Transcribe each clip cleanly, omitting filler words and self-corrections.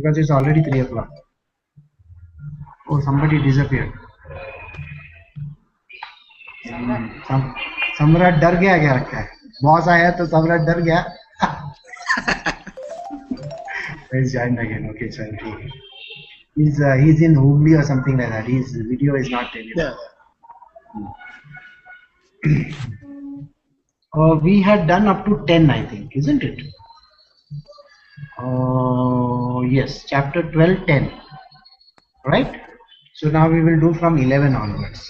Because it's already 3 o'clock. Oh, somebody disappeared. सम्राट डर गया क्या रखा है? बॉस आया तो सम्राट डर गया. He's joined again. Okay, sorry. He's in Hooghly or something like that. His video is not available. Yeah. We had done up to 10, I think, isn't it? Yes, chapter 12, 10. Right? So now we will do from 11 onwards.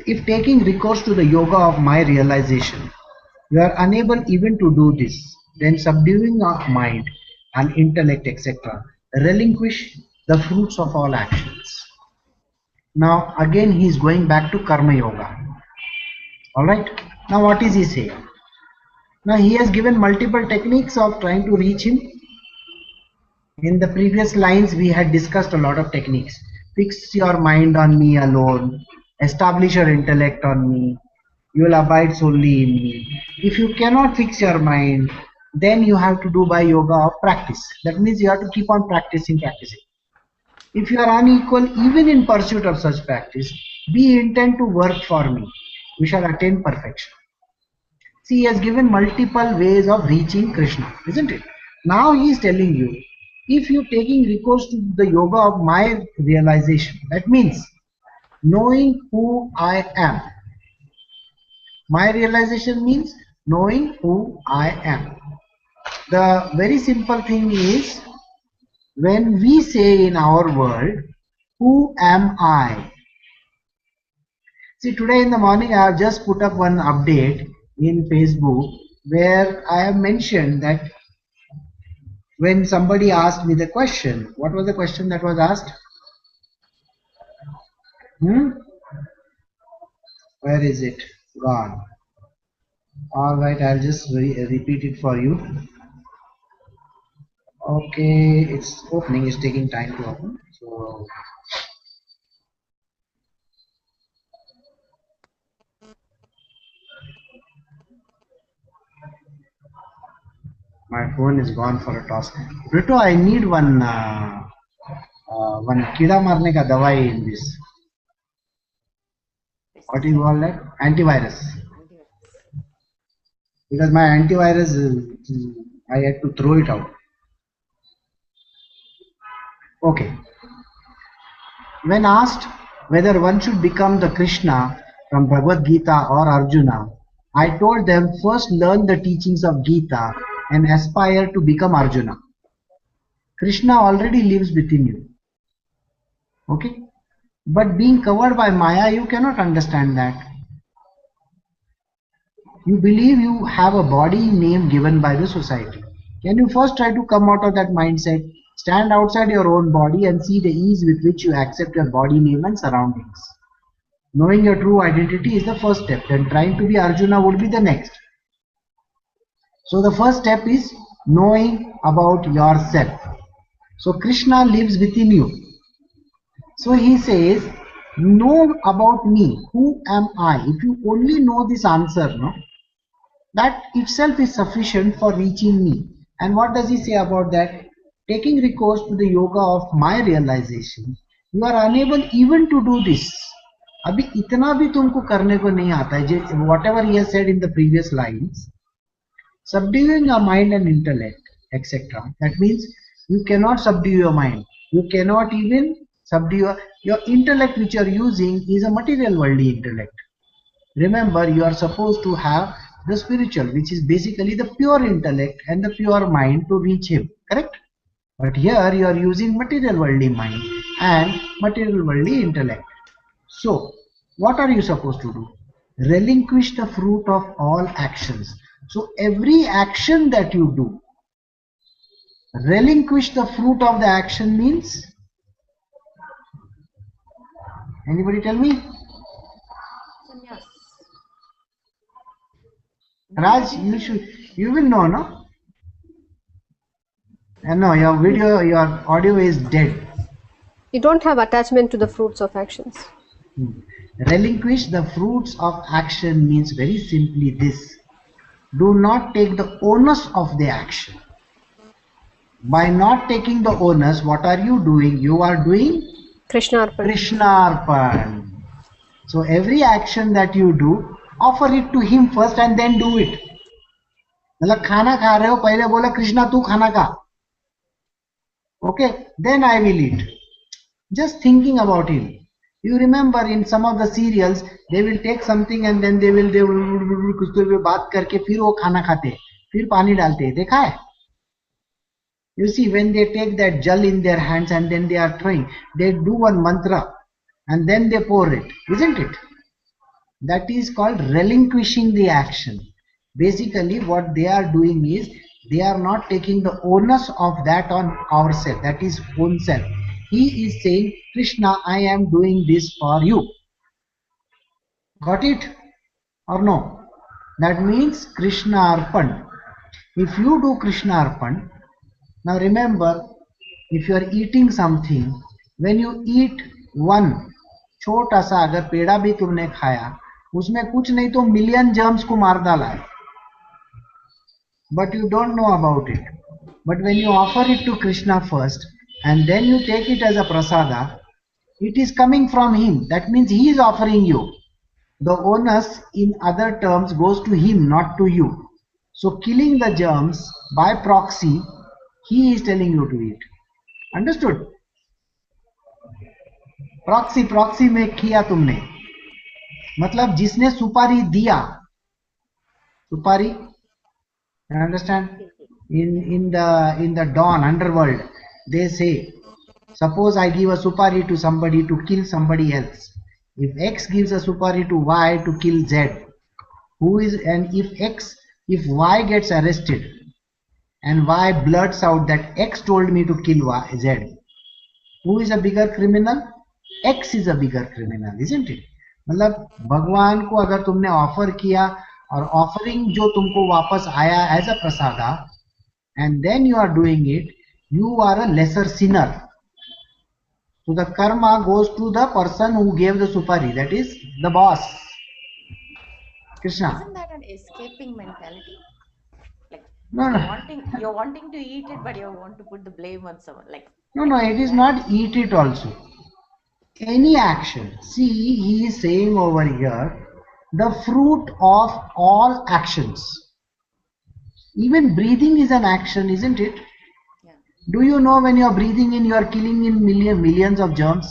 If taking recourse to the yoga of my realization, you are unable even to do this, then subduing our mind and intellect, etc., relinquish the fruits of all actions. Now again he is going back to karma yoga. Alright, now what is he saying? Now he has given multiple techniques of trying to reach him. In the previous lines we had discussed a lot of techniques. Fix your mind on me alone, establish your intellect on me, you will abide solely in me. If you cannot fix your mind, then you have to do by yoga of practice. That means you have to keep on practicing. If you are unequal even in pursuit of such practice, be intent to work for me. We shall attain perfection. See, he has given multiple ways of reaching Krishna, isn't it? Now he is telling you, if you taking recourse to the yoga of my realization, that means knowing who I am. My realization means knowing who I am. The very simple thing is, when we say in our world, who am I? See, today in the morning I have just put up one update in Facebook where I have mentioned that when somebody asked me the question, what was the question that was asked? Where is it? Gone. Alright, I'll just repeat it for you. Okay, it's opening, it's taking time to open. So my phone is gone for a toss. Rito, I need one kida marne ka dawai in this. What do you call that? Antivirus. Because my antivirus, I had to throw it out. Okay. When asked whether one should become the Krishna from Bhagavad Gita or Arjuna, I told them first learn the teachings of Gita and aspire to become Arjuna. Krishna already lives within you. Okay? But being covered by Maya, you cannot understand that. You believe you have a body name given by the society. Can you first try to come out of that mindset? Stand outside your own body and see the ease with which you accept your body name and surroundings. Knowing your true identity is the first step, then trying to be Arjuna would be the next. So the first step is knowing about yourself. So Krishna lives within you. So he says, know about me. Who am I? If you only know this answer, no, that itself is sufficient for reaching me. And what does he say about that? Taking recourse to the yoga of my realization, you are unable even to do this. अभी इतना भी तुमको करने को नहीं आता है. Whatever he has said in the previous lines, subduing your mind and intellect, etc. That means you cannot subdue your mind. You cannot even subdue your intellect, which you are using is a material worldly intellect. Remember, you are supposed to have the spiritual, which is basically the pure intellect and the pure mind to reach him, correct? But here you are using material worldly mind and material worldly intellect. So what are you supposed to do? Relinquish the fruit of all actions. So every action that you do, relinquish the fruit of the action means, anybody tell me? Raj, you will know, no? No, your video, your audio is dead. You don't have attachment to the fruits of actions. Relinquish the fruits of action means very simply this: do not take the onus of the action. By not taking the onus, what are you doing? You are doing Krishnarpan. Krishnarpan. So every action that you do, offer it to him first and then do it. मतलब खाना खा रहे हो, पहले बोला कृष्णा तू खाना खा, okay, then I will eat. Just thinking about him. You remember in some of the serials, they will take something and then they will कुछ तो बात करके फिर वो खाना खाते, फिर पानी डालते, देखा है? You see, when they take that jal in their hands and then they are throwing, they do one mantra and then they pour it, isn't it? That is called relinquishing the action. Basically, what they are doing is they are not taking the onus of that on ourselves, that is own self. He is saying, Krishna, I am doing this for you. Got it or no? That means Krishna Arpan. If you do Krishna Arpan, now remember, if you are eating something, when you eat one, छोटा सा अगर पेड़ा भी तुमने खाया, उसमें कुछ नहीं तो मिलियन जर्म्स को मार डाला है, but you don't know about it. But when you offer it to Krishna first and then you take it as a prasada, it is coming from him. That means he is offering you. The onus in other terms goes to him, not to you. So killing the germs by proxy, he is telling you to eat. Understood? Proxy में किया तुमने, मतलब जिसने सुपारी दिया, सुपारी, you understand? In the dawn underworld, they say, suppose I give a supari to somebody to kill somebody else. If X gives a supari to Y to kill Z, who is, and if Y gets arrested and Y blurts out that X told me to kill Z, who is a bigger criminal? X is a bigger criminal, isn't it? मतलब भगवान को अगर तुमने offer किया और offering जो तुमको वापस आया as a prasada, and then you are doing it, you are a lesser sinner. So the karma goes to the person who gave the supari, that is the boss. Krishna. Isn't that an escaping mentality? Like No, you're wanting to eat it, but you want to put the blame on someone. Like no, it is not eat it also. Any action. See, he is saying over here, the fruit of all actions. Even breathing is an action, isn't it? Yeah. Do you know when you are breathing in, you are killing in millions of germs?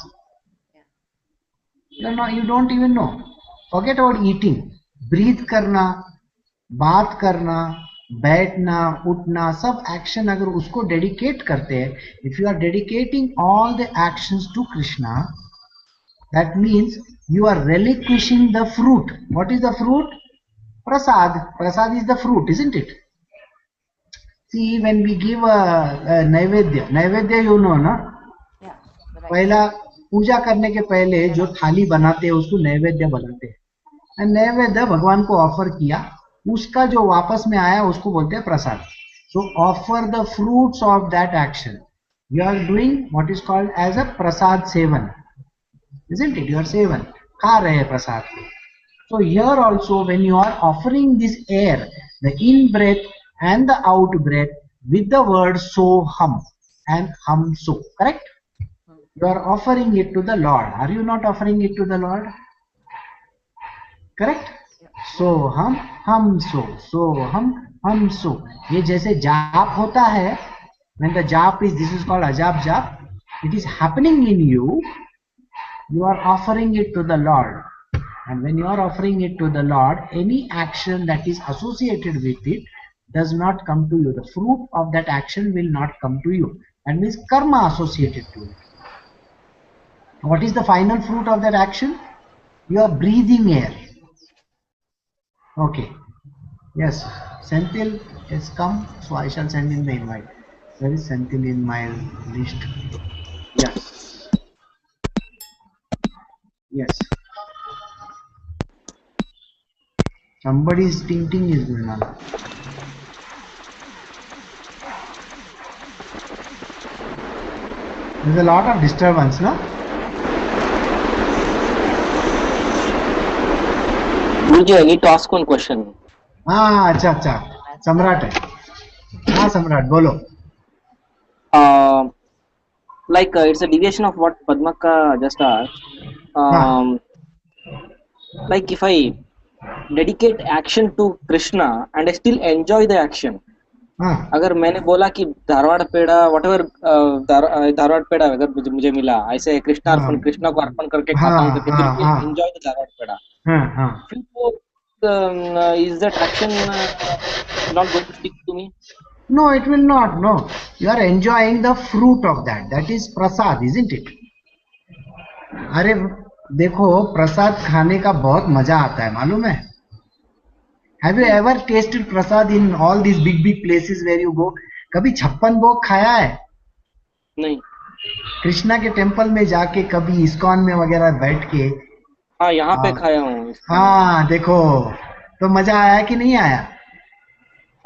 Yeah. No, you don't even know. Forget about eating. Breathe करना, बात करना, बैठना, उठना, सब action अगर उसको dedicate करते हैं, if you are dedicating all the actions to Krishna, that means you are relinquishing the fruit. What is the fruit? Prasad. Prasad is the fruit, isn't it? See, when we give a naivedya you know, na? Yeah. पहला पूजा करने के पहले जो थाली बनाते हैं उसको नैवेद्य बनाते हैं, and नैवेद्य भगवान को ऑफर किया, उसका जो वापस में आया उसको बोलते हैं प्रसाद. So offer the fruits of that action. You are doing what is called as a prasad sevan, isn't it? You are sevan, खा रहे हैं प्रसाद को. So here also when you are offering this air, the in breath and the out breath with the word so hum and hum so, correct? You are offering it to the Lord. Are you not offering it to the Lord? Correct? So hum so hum so. ये जैसे जाप होता है, when the jap is, this is called ajap jap, it is happening in you, you are offering it to the Lord. And when you are offering it to the Lord, any action that is associated with it does not come to you. The fruit of that action will not come to you. That means karma associated to it. What is the final fruit of that action? You are breathing air. Okay. Yes. Senthil has come, so I shall send in the invite. Where is Senthil in my list? Yes. Yes. Somebody's ting is going on. There's a lot of disturbance, no? मुझे I need to ask one question. हाँ अच्छा सम्राट है. हाँ सम्राट बोलो. Uh, it's a deviation of what Padmaka just asked. हाँ Like if I dedicate action to Krishna and I still enjoy the action. हाँ अगर मैंने बोला कि धारवाड़ पेड़ा whatever धारवाड़ पेड़ा अगर मुझे मिला ऐसे हाँ कृष्णा को अर्पण करके खाता हूँ हाँ करके फिर हाँ भी हाँ enjoy the धारवाड़ पेड़ा हाँ हाँ फिर वो is that action not going to stick to me? No, it will not. No, you are enjoying the fruit of that. That is prasad, isn't it? अरे देखो प्रसाद खाने का बहुत मजा आता है मालूम है. Have you ever tasted prasad in all these big places where you go? कभी छप्पन भोग खाया है? नहीं. कृष्णा के टेम्पल में जाके कभी इस्कॉन में वगैरह बैठ के? हाँ यहाँ पे खाया हूँ. हाँ देखो तो मजा आया कि नहीं आया?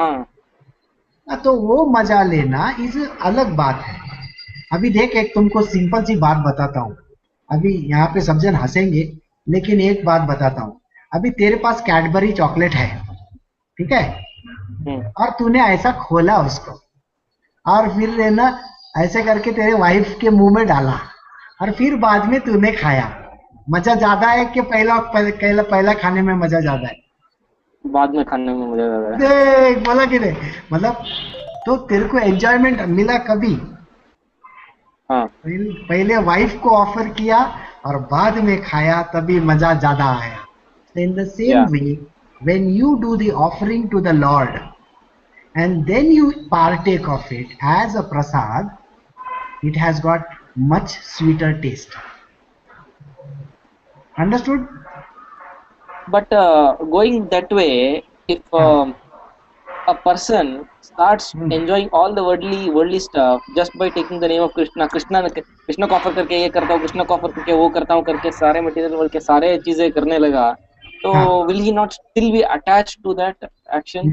हाँ तो वो मजा लेना इस अलग बात है. अभी देख एक तुमको सिंपल सी बात बताता हूँ. अभी यहाँ पे सब जन हंसेंगे लेकिन एक बात बताता हूँ. अभी तेरे पास कैडबरी चॉकलेट है, ठीक है, और तूने ऐसा खोला उसको और फिर है ना ऐसे करके तेरे वाइफ के मुंह में डाला और फिर बाद में तूने खाया. मजा ज्यादा है कि पहला खाने में मजा ज्यादा है? बाद में खाने में मजा ज्यादा है. देख बोला कि नहीं, मतलब तो तेरे को एंजॉयमेंट मिला कभी? हाँ. पहले वाइफ को ऑफर किया और बाद में खाया तभी मजा ज्यादा आया. In the same way, when you do the offering to the Lord and then you partake of it as a prasad, it has got much sweeter taste. Understood? But going that way, if a person starts enjoying all the worldly stuff just by taking the name of Krishna को offer करके ये करता हूँ, कृष्णा को offer करके वो करता हूँ करके सारे मटेरियल वर्ल्ड के सारे चीजें करने लगा, तो will he not still be attached to that action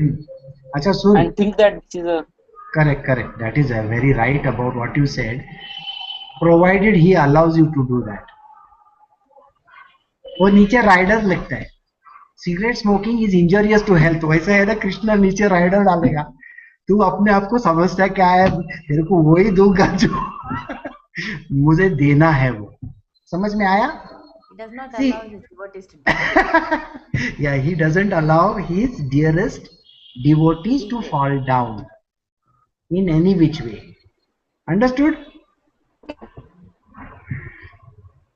अच्छा सुन, and think that this is a correct, that is very right about what you said, provided he allows you to do that. वो नीचे rider लिखता है cigarette smoking is injurious to health, वैसे है ना कृष्णा नीचे rider डालेगा. तू अपने आप को समझता क्या है, तेरे को वही दूंगा जो मुझे देना है. वो समझ में आया? He does not allow his devotees to do. Yeah, he doesn't allow his dearest devotees to fall down in any which way. Understood?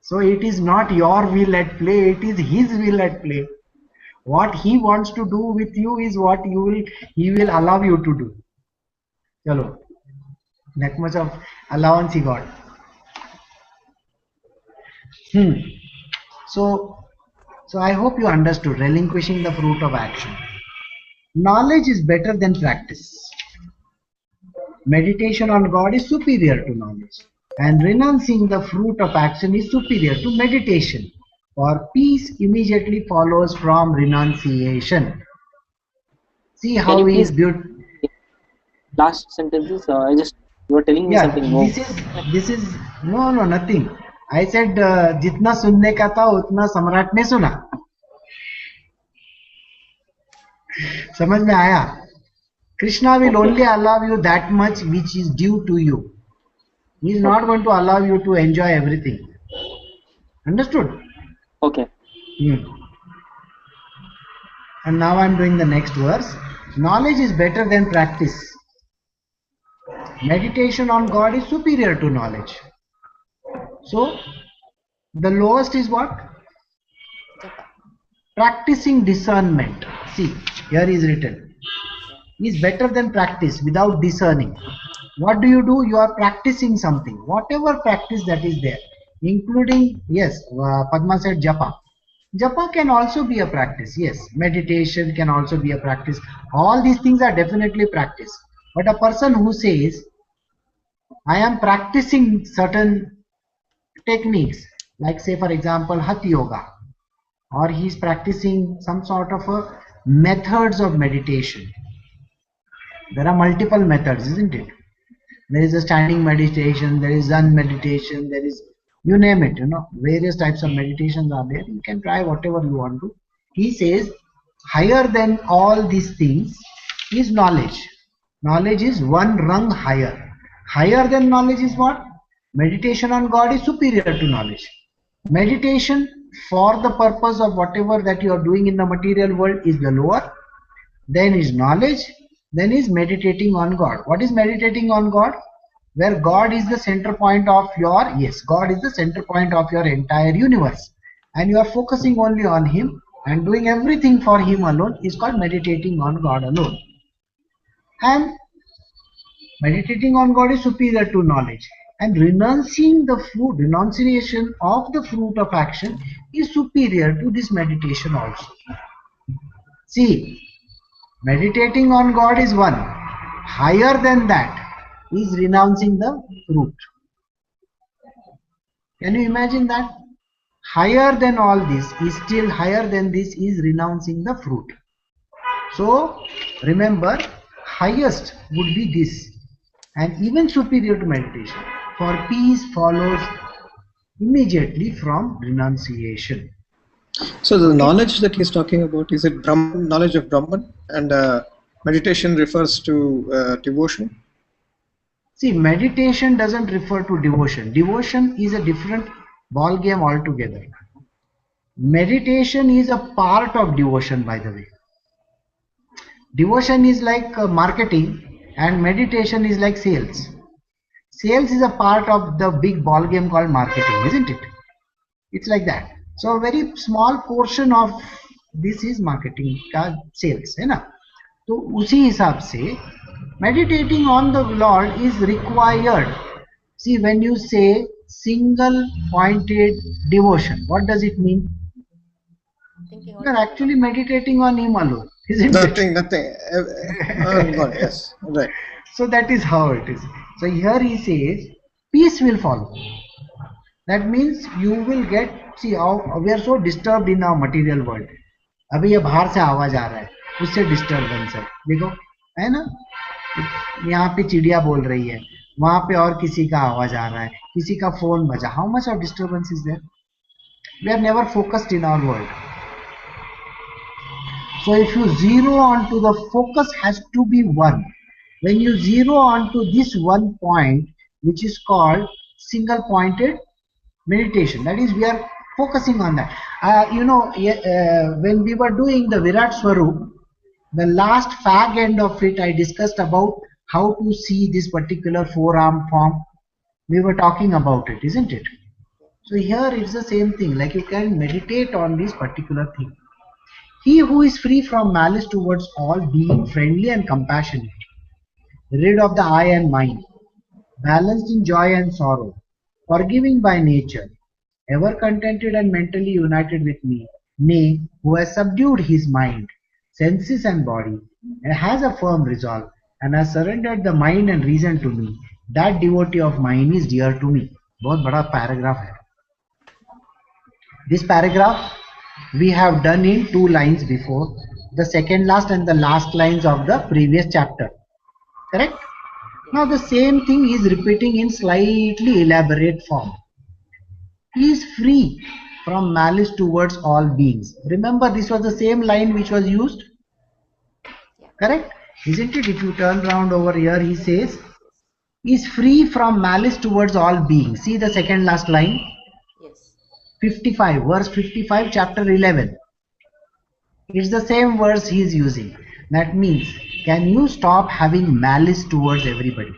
So it is not your will at play, it is his will at play. What he wants to do with you is what he will allow you to do. Chalo, that much of allowance he got. So I hope you understood relinquishing the fruit of action. Knowledge is better than practice. Meditation on God is superior to knowledge, and renouncing the fruit of action is superior to meditation. For peace immediately follows from renunciation. See how he is beautiful. Last sentences. You were telling me something more. This is no nothing. I said जितना सुनने का था उतना सम्राट ने सुना. समझ में आया? Krishna will only allow you that much which is due to you. He is not going to allow you to enjoy everything. Understood? Okay. And now I am doing the next verse. Knowledge is better than practice. Meditation on God is superior to knowledge. So, the lowest is what? Practicing discernment. See, here is written. Is better than practice without discerning. What do? You are practicing something. Whatever practice that is there. Including, yes, Padma said japa. Japa can also be a practice. Yes, meditation can also be a practice. All these things are definitely practice. But a person who says, I am practicing certain techniques, like say for example Hatha Yoga, or he is practicing some sort of a methods of meditation. There are multiple methods, isn't it? There is a standing meditation, there is Zen meditation, there is, you name it, various types of meditations are there. You can try whatever you want to. He says higher than all these things is knowledge. Knowledge is one rung higher. Higher than knowledge is what? Meditation on God is superior to knowledge. Meditation for the purpose of whatever that you are doing in the material world is the lower. Then is knowledge. Then is meditating on God. What is meditating on God? Where God is the center point of your, yes, God is the center point of your entire universe. And you are focusing only on Him and doing everything for Him alone is called meditating on God alone. And meditating on God is superior to knowledge. And renouncing the fruit, renunciation of the fruit of action is superior to this meditation also. See, meditating on God is one. Higher than that is renouncing the fruit. Can you imagine that? Higher than all this is still higher than this is renouncing the fruit. So remember, highest would be this, and even superior to meditation. For peace follows immediately from renunciation. So the knowledge that he's talking about, is it Brahman, knowledge of Brahman, and meditation refers to devotion? See, meditation doesn't refer to devotion. Devotion is a different ball game altogether. Meditation is a part of devotion, by the way. Devotion is like marketing and meditation is like sales. Sales is a part of the big ball game called marketing, isn't it? It's like that. So a very small portion of this is marketing का sales, है ना? तो उसी हिसाब से meditating on the Lord is required. See, when you say single pointed devotion, what does it mean? Thinking You are actually meditating on Him alone, isn't it? Nothing. God, yes, right. So that is how it is. So here he says, peace will follow. That means you will get, see how we are so disturbed in our material world. अभी ये बाहर से आवाज आ रहा है, उससे disturbance है. देखो, है ना? यहाँ पे चिड़िया बोल रही है, वहाँ पे और किसी का आवाज आ रहा है, किसी का फोन बजा. How much of disturbance is there? We are never focused in our world. So if you zero onto the focus has to be one. When you zero onto this one point, which is called single pointed meditation, that is, we are focusing on that. When we were doing the Virat Swarup, the last fag end of it, I discussed about how to see this particular forearm form. We were talking about it, isn't it? So here it's the same thing, like you can meditate on this particular thing. He who is free from malice towards all, being friendly and compassionate, rid of the I and mine, balanced in joy and sorrow, forgiving by nature, ever contented and mentally united with me, nay, who has subdued his mind, senses and body, and has a firm resolve, and has surrendered the mind and reason to me, that devotee of mine is dear to me. बहुत बड़ा paragraph है. This paragraph we have done in 2 lines before, the second last and the last lines of the previous chapter. Correct? Now the same thing is repeating in slightly elaborate form. He is free from malice towards all beings. Remember, this was the same line which was used. Correct? Isn't it? If you turn around over here, he says, he is free from malice towards all beings. See the second last line. Yes. 55, verse 55, chapter 11. It's the same verse he is using. That means, can you stop having malice towards everybody?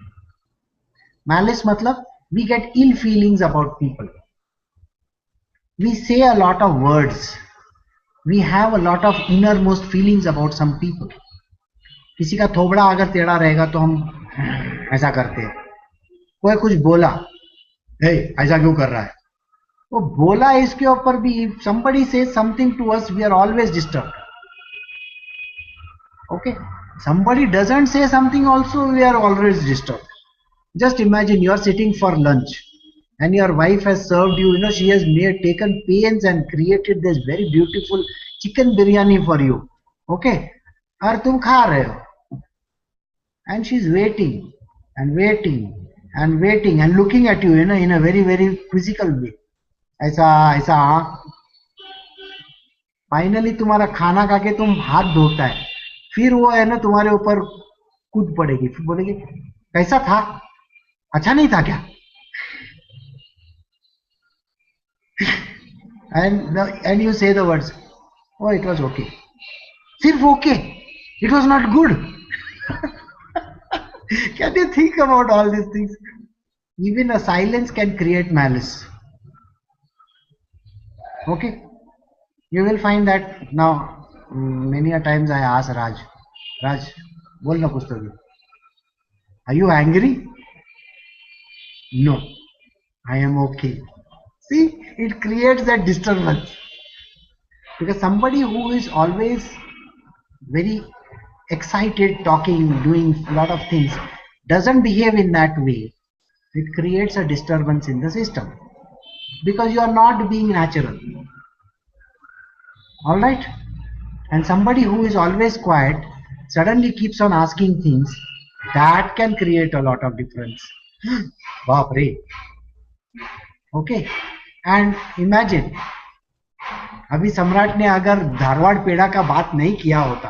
Malice matlab, we get ill feelings about people. We say a lot of words. We have a lot of innermost feelings about some people. किसी का थोबड़ा अगर टेढ़ा रहेगा तो हम ऐसा करते हैं. कोई कुछ बोला, हे ऐसा क्यों कर रहा है? वो बोला इसके ऊपर भी, if somebody says something to us, we are always disturbed. Okay, somebody doesn't say something also, we are always disturbed. Just imagine you are sitting for lunch and your wife has served you, she has taken pains and created this very beautiful chicken biryani for you. Okay, और तुम खा रहे हो, and she's waiting and waiting and waiting and looking at you, in a very very quizzical way. ऐसा finally तुम्हारा खाना खा के तुम हाथ धोता है, फिर वो तुम्हारे ऊपर कूद पड़ेगी, फिर बोलेगी कैसा था, अच्छा नहीं था क्या? And you say the words, oh, it was okay. Sirf okay. It was not good. Can you think about all these things? Even a silence can create malice. Okay. You will find that now. Many a times I ask Raj, बोल ना कुछ तो भी. Are you angry? No, I am okay. See, it creates that disturbance. Because somebody who is always very excited, talking, doing a lot of things, doesn't behave in that way. It creates a disturbance in the system. Because you are not being natural. Alright? And somebody who is always quiet suddenly keeps on asking things, that can create a lot of difference. Baap re. Okay? And imagine, अभी सम्राट ने अगर धारवाड़ पेड़ा का बात नहीं किया होता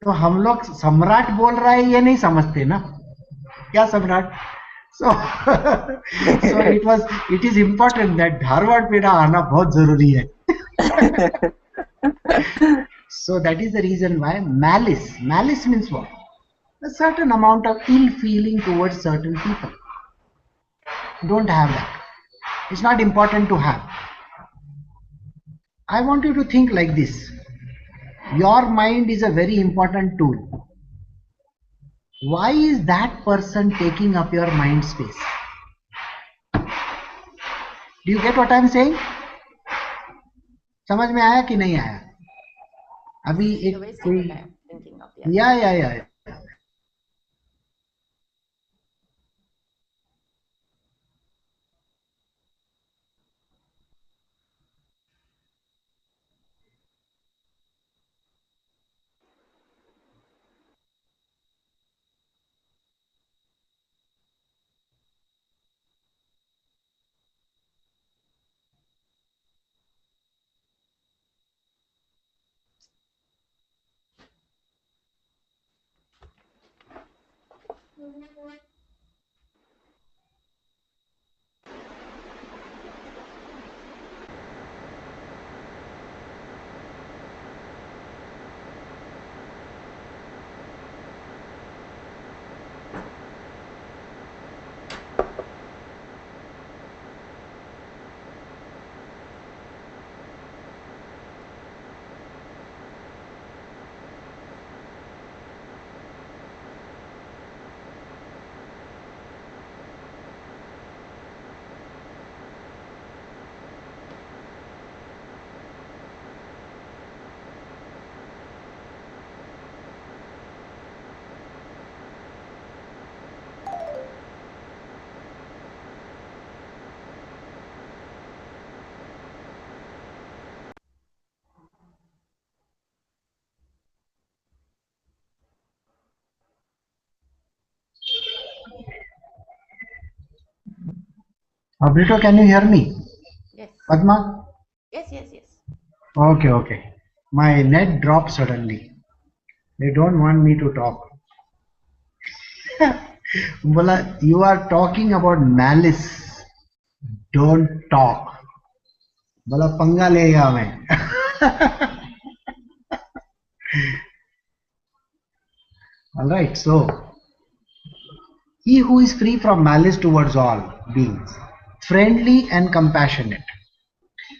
तो हम लोग सम्राट बोल रहा है ये नहीं समझते ना, क्या सम्राट? So it is important that Dharwad पेड़ा आना बहुत जरूरी है. So that is the reason why malice means what? A certain amount of ill feeling towards certain people. Don't have that. It's not important to have. I want you to think like this. Your mind is a very important tool. Why is that person taking up your mind space? Do you get what I'm saying? समझ में आया कि नहीं आया? अभी एक कोई या Brito, can you hear me? Yes. Padma? Yes. Okay. My net dropped suddenly. They don't want me to talk. Bola, you are talking about malice. Don't talk. Bola, पंगा लेगा मैं. Alright, so he who is free from malice towards all beings, friendly and compassionate.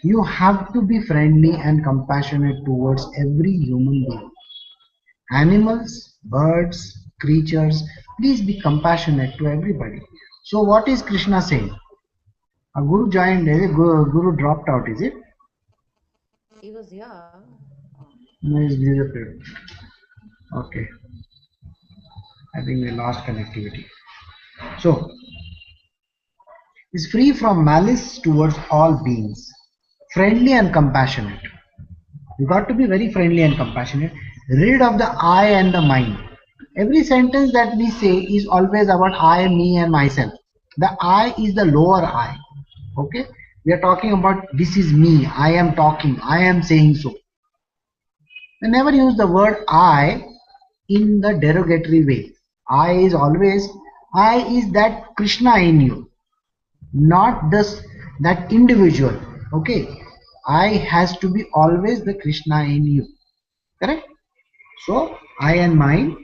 You have to be friendly and compassionate towards every human being. Animals, birds, creatures, please be compassionate to everybody. So what is Krishna saying? A guru joined, guru dropped out, is it? He was here. No, he's disappeared. Okay. I think we lost connectivity. So, is free from malice towards all beings, friendly and compassionate. You got to be very friendly and compassionate. Rid of the I and the mind. Every sentence that we say is always about I, me and myself. The I is the lower I. Okay? We are talking about this is me, I am talking, I am saying so. We never use the word I in the derogatory way. I is always I is that Krishna in you, not this that individual. Okay, I has to be always the Krishna in you. Correct? So I and mind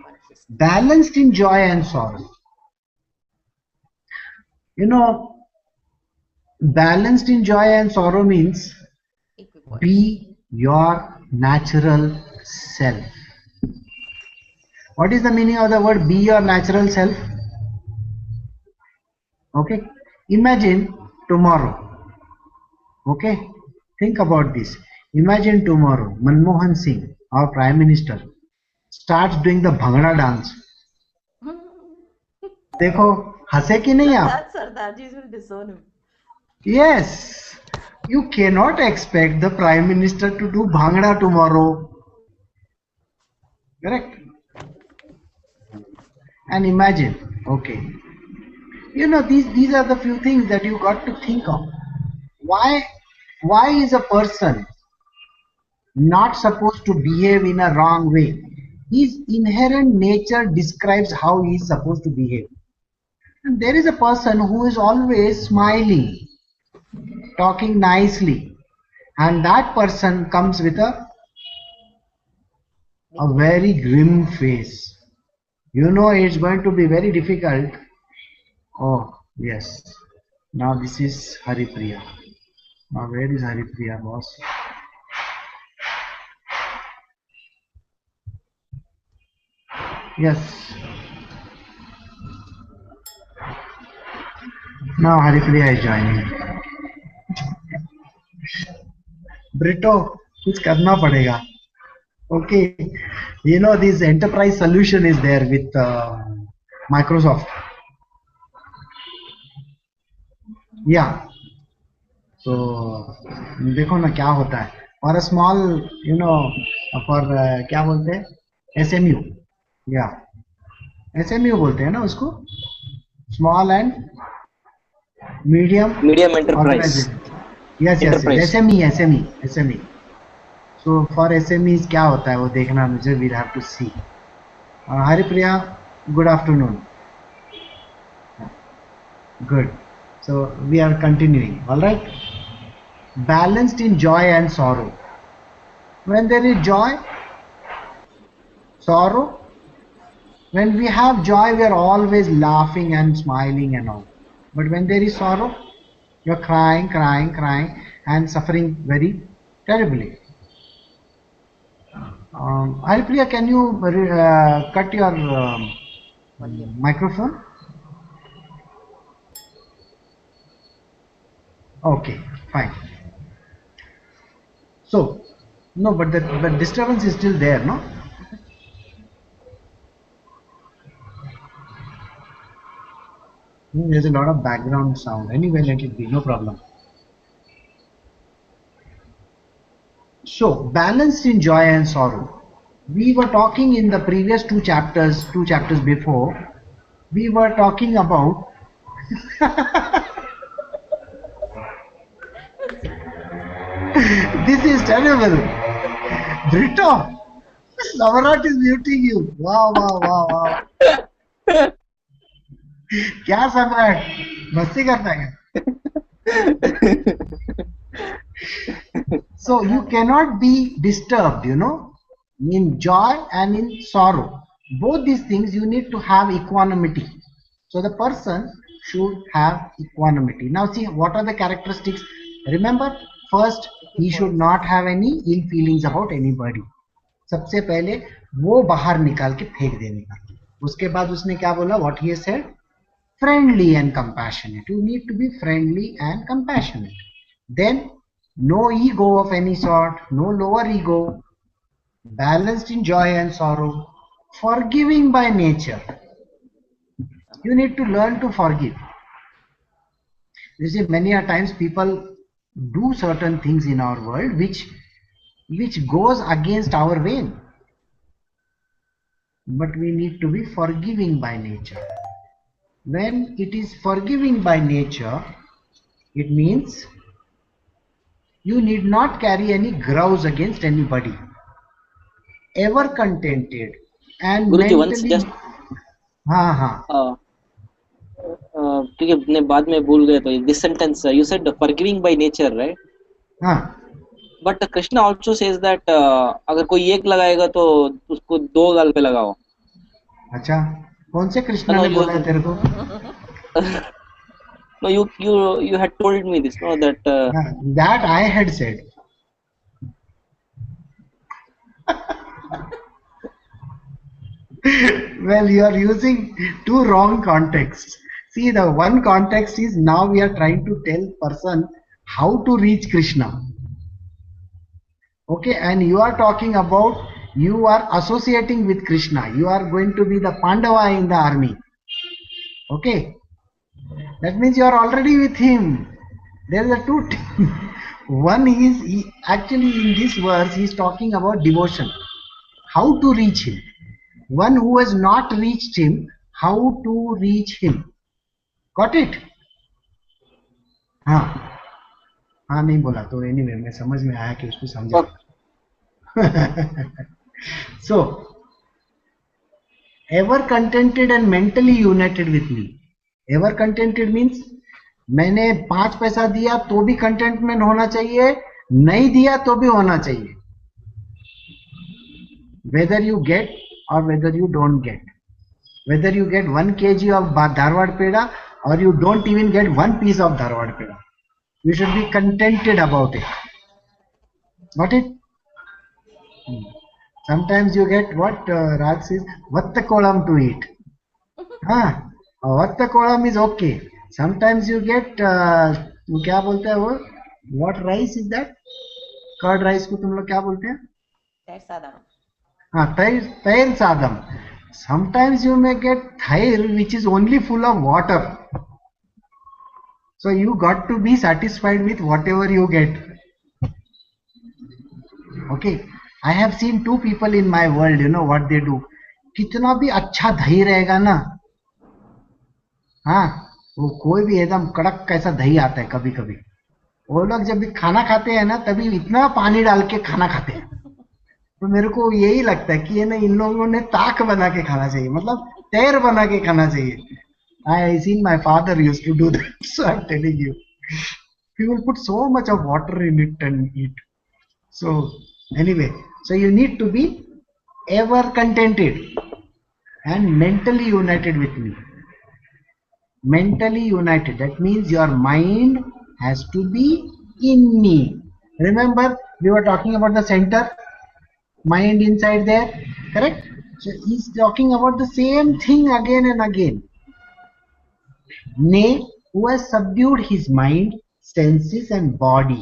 balanced in joy and sorrow. You know, balanced in joy and sorrow means Equipoise. be your natural self. What is the meaning of the word be your natural self? Okay, imagine tomorrow. Okay, think about this. Imagine tomorrow Manmohan Singh, our Prime Minister, starts doing the Bhangra dance. देखो हंसे कि नहीं आप? That Sardarjis will disown him. Yes, you cannot expect the Prime Minister to do Bhangra tomorrow. Correct? And imagine, okay, you know, these are the few things that you got to think of. Why is a person not supposed to behave in a wrong way? His inherent nature describes how he is supposed to behave. And there is a person who is always smiling, talking nicely, and that person comes with a very grim face. You know it's going to be very difficult. Oh, yes. Now this is Haripriya. Now where is Haripriya, boss? Yes. Now Haripriya is joining. Brito, कुछ करना पड़ेगा. Okay. You know this enterprise solution is there with Microsoft. Yeah. So देखो ना क्या होता है. For a small, you know, for क्या बोलते हैं? SMU. Yeah. SMU बोलते हैं ना उसको? Small and medium enterprise. organization. Yes, Enterprise. SME. So for SMEs क्या होता है वो देखना मुझे. We'll have to see. Haripriya, good afternoon. Good. So we are continuing. All right. Balanced in joy and sorrow. When there is joy, sorrow. When we have joy, we are always laughing and smiling and all. But when there is sorrow, you are crying and suffering very terribly. Haripriya, can you cut your microphone? Okay, fine. So, no, but the disturbance is still there, no? There's a lot of background sound. Anyway, let it be, no problem. So, balanced in joy and sorrow. We were talking in the previous two chapters before, we were talking about this is terrible. Brito, Navarat is muting you. Wow. क्या सम्राट मस्ती करता है? So you cannot be disturbed, you know, in joy and in sorrow. Both these things you need to have equanimity. So the person should have equanimity. Now see, what are the characteristics? Remember, first he should not have any ill feelings about anybody. सबसे पहले वो बाहर निकाल के फेंक देने का. उसके बाद उसने क्या बोला? What he has said? Friendly and compassionate. You need to be friendly and compassionate. Then no ego of any sort, no lower ego, balanced in joy and sorrow, forgiving by nature. You need to learn to forgive. You see, many a times people do certain things in our world which goes against our vein. But we need to be forgiving by nature. When it is forgiving by nature, it means you need not carry any grudge against anybody. Ever contented and Guruji, mentally. once just क्योंकि अपने बाद में भूल गए तो this sentence you said forgiving by nature, right? हाँ But Krishna also says that अगर कोई एक लगाएगा तो उसको दो गाल पे लगाओ. अच्छा, कौन से कृष्णा No, ने बोला है तेरे को? no, you had told me this, no, that That I had said. Well, you are using two wrong contexts. See, the one context is now we are trying to tell person how to reach Krishna. Okay, and you are talking about you are associating with Krishna. You are going to be the Pandava in the army. Okay, that means you are already with him. There is a two. One is actually in this verse he is talking about devotion. How to reach him. One who has not reached him, how to reach him. Got it? हाँ हाँ नहीं बोला तो anyway मैं समझ में आया कि उसको समझा. So ever contented and mentally united with me. Ever contented means मैंने 5 पैसा दिया तो भी कंटेंटमेंट होना चाहिए, नहीं दिया तो भी होना चाहिए. Whether you get or whether you don't get, whether you get 1 kg of Dharwad peda or you don't even get 1 piece of Dharwad peda, you should be contented about it. Got it? Sometimes you get what Raj says, vattakolam to eat. Vattakolam is okay. Sometimes you get क्या बोलते हैं वो? What rice is that? Curd rice को तुम लोग क्या बोलते हैं? That's Adam. Tair sadam. Sometimes you may get thair which is only full of water. So you got to be satisfied with whatever you get. Okay. I have seen 2 people in my world, you know what they do. कितना भी अच्छा दही रहेगा ना, हाँ वो कोई भी एकदम कड़क कैसा दही आता है कभी कभी. वो लोग जब भी खाना खाते हैं ना तभी इतना पानी डाल के खाना खाते हैं. तो मेरे को यही लगता है कि ये ना इन लोगों ने ताक बना के खाना चाहिए, मतलब तैर बना के खाना चाहिए. I seen my father used to do that, so I'm telling you. He will put so much of water in it and eat. So anyway, so you need to be ever contented and mentally united with me. Mentally united, that means your mind has to be in me. Remember we were talking about the center, mind inside there, correct? So he's talking about the same thing again and again. Nay, who has subdued his mind, senses and body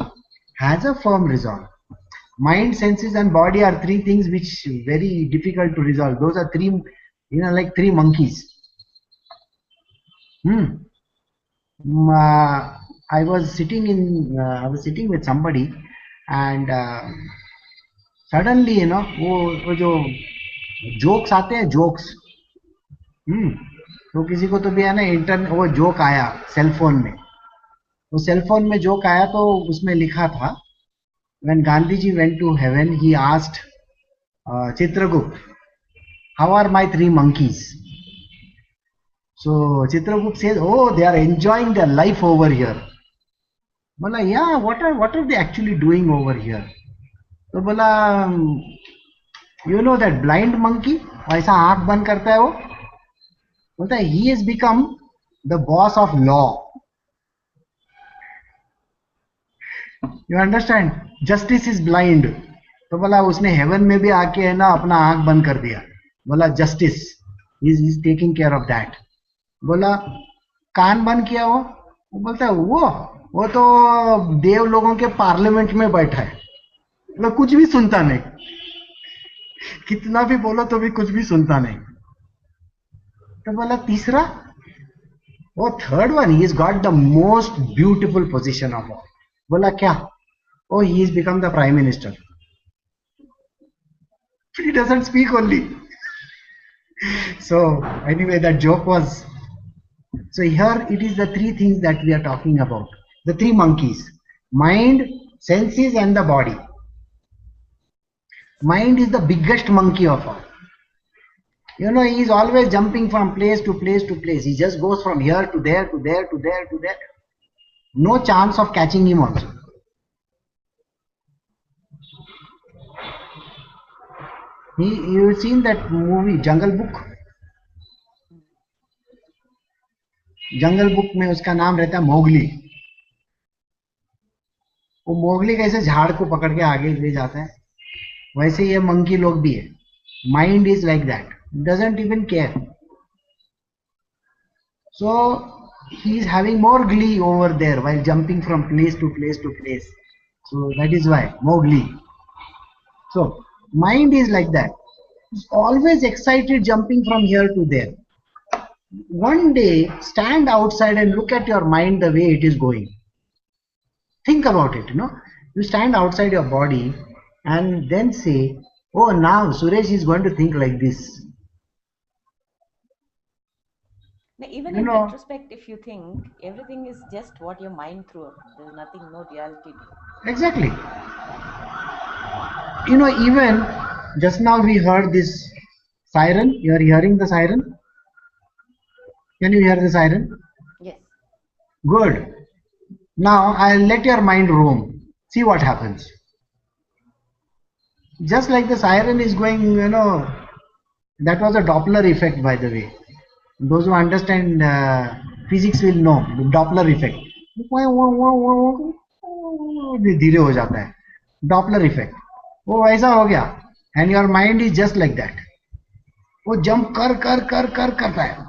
has a firm resolve. Mind, senses and body are 3 things which very difficult to resolve. Those are 3, like 3 monkeys. I was sitting with somebody and suddenly वो जो jokes आते हैं, jokes, तो किसी को तो भी है ना वो जोक आया सेलफोन में. वो सेलफोन में जोक आया तो उसमें लिखा था, when Gandhiji went to heaven he asked Chitragupta, how are my 3 monkeys? So Chitragupta says, oh, they are enjoying their life over here. बोला, yeah, what are they actually doing over here? तो बोला, you know that blind monkey, ऐसा आँख बंद करता है वो, बोलता है he has become the boss of law. You understand? Justice is blind. तो बोला उसने हेवन में भी आके है ना अपना आँख बंद कर दिया. बोला justice is taking care of that. बोला कान बंद किया वो बोलता है वो तो देव लोगों के पार्लियामेंट में बैठा है, मतलब कुछ भी सुनता नहीं, कितना भी बोलो तो भी कुछ भी सुनता नहीं. तो बोला तीसरा, वो third one, he has got the most beautiful position of all. बोला क्या? Oh, he has become the prime minister. He doesn't speak only. So anyway, that joke was. So here it is the 3 things that we are talking about. The 3 monkeys: mind, senses and the body. Mind is the biggest monkey of all. You know, he is always jumping from place to place to place. He just goes from here to there to there to there to there. No chance of catching him also. You've seen that movie Jungle Book? Jungle book में उसका नाम रहता है Mowgli. वो Mowgli कैसे झाड़ को पकड़ के आगे ले जाता है, वैसे ये मंकी लोग भी है. Mind is like that, doesn't even care. So he is having more glee over there while jumping from place to place to place. So that is why Mowgli. So mind is like that. It's always excited jumping from here to there. One day stand outside and look at your mind the way it is going. Think about it, you know. You stand outside your body and then say, oh, now Suresh is going to think like this. Now, even You in know- retrospect, if you think, everything is just what your mind threw up. There's nothing, no reality to it. Exactly. You know, even just now we heard this siren. You are hearing the siren? Can you hear the siren? Yes. Good. Now I'll let your mind roam. See what happens. Just like the siren is going, you know, that was a Doppler effect, by the way. Those who understand physics will know the Doppler effect. धीरे हो जाता है, Doppler effect. वो वैसा हो गया, and your mind is just like that. वो jump कर कर कर कर करता है.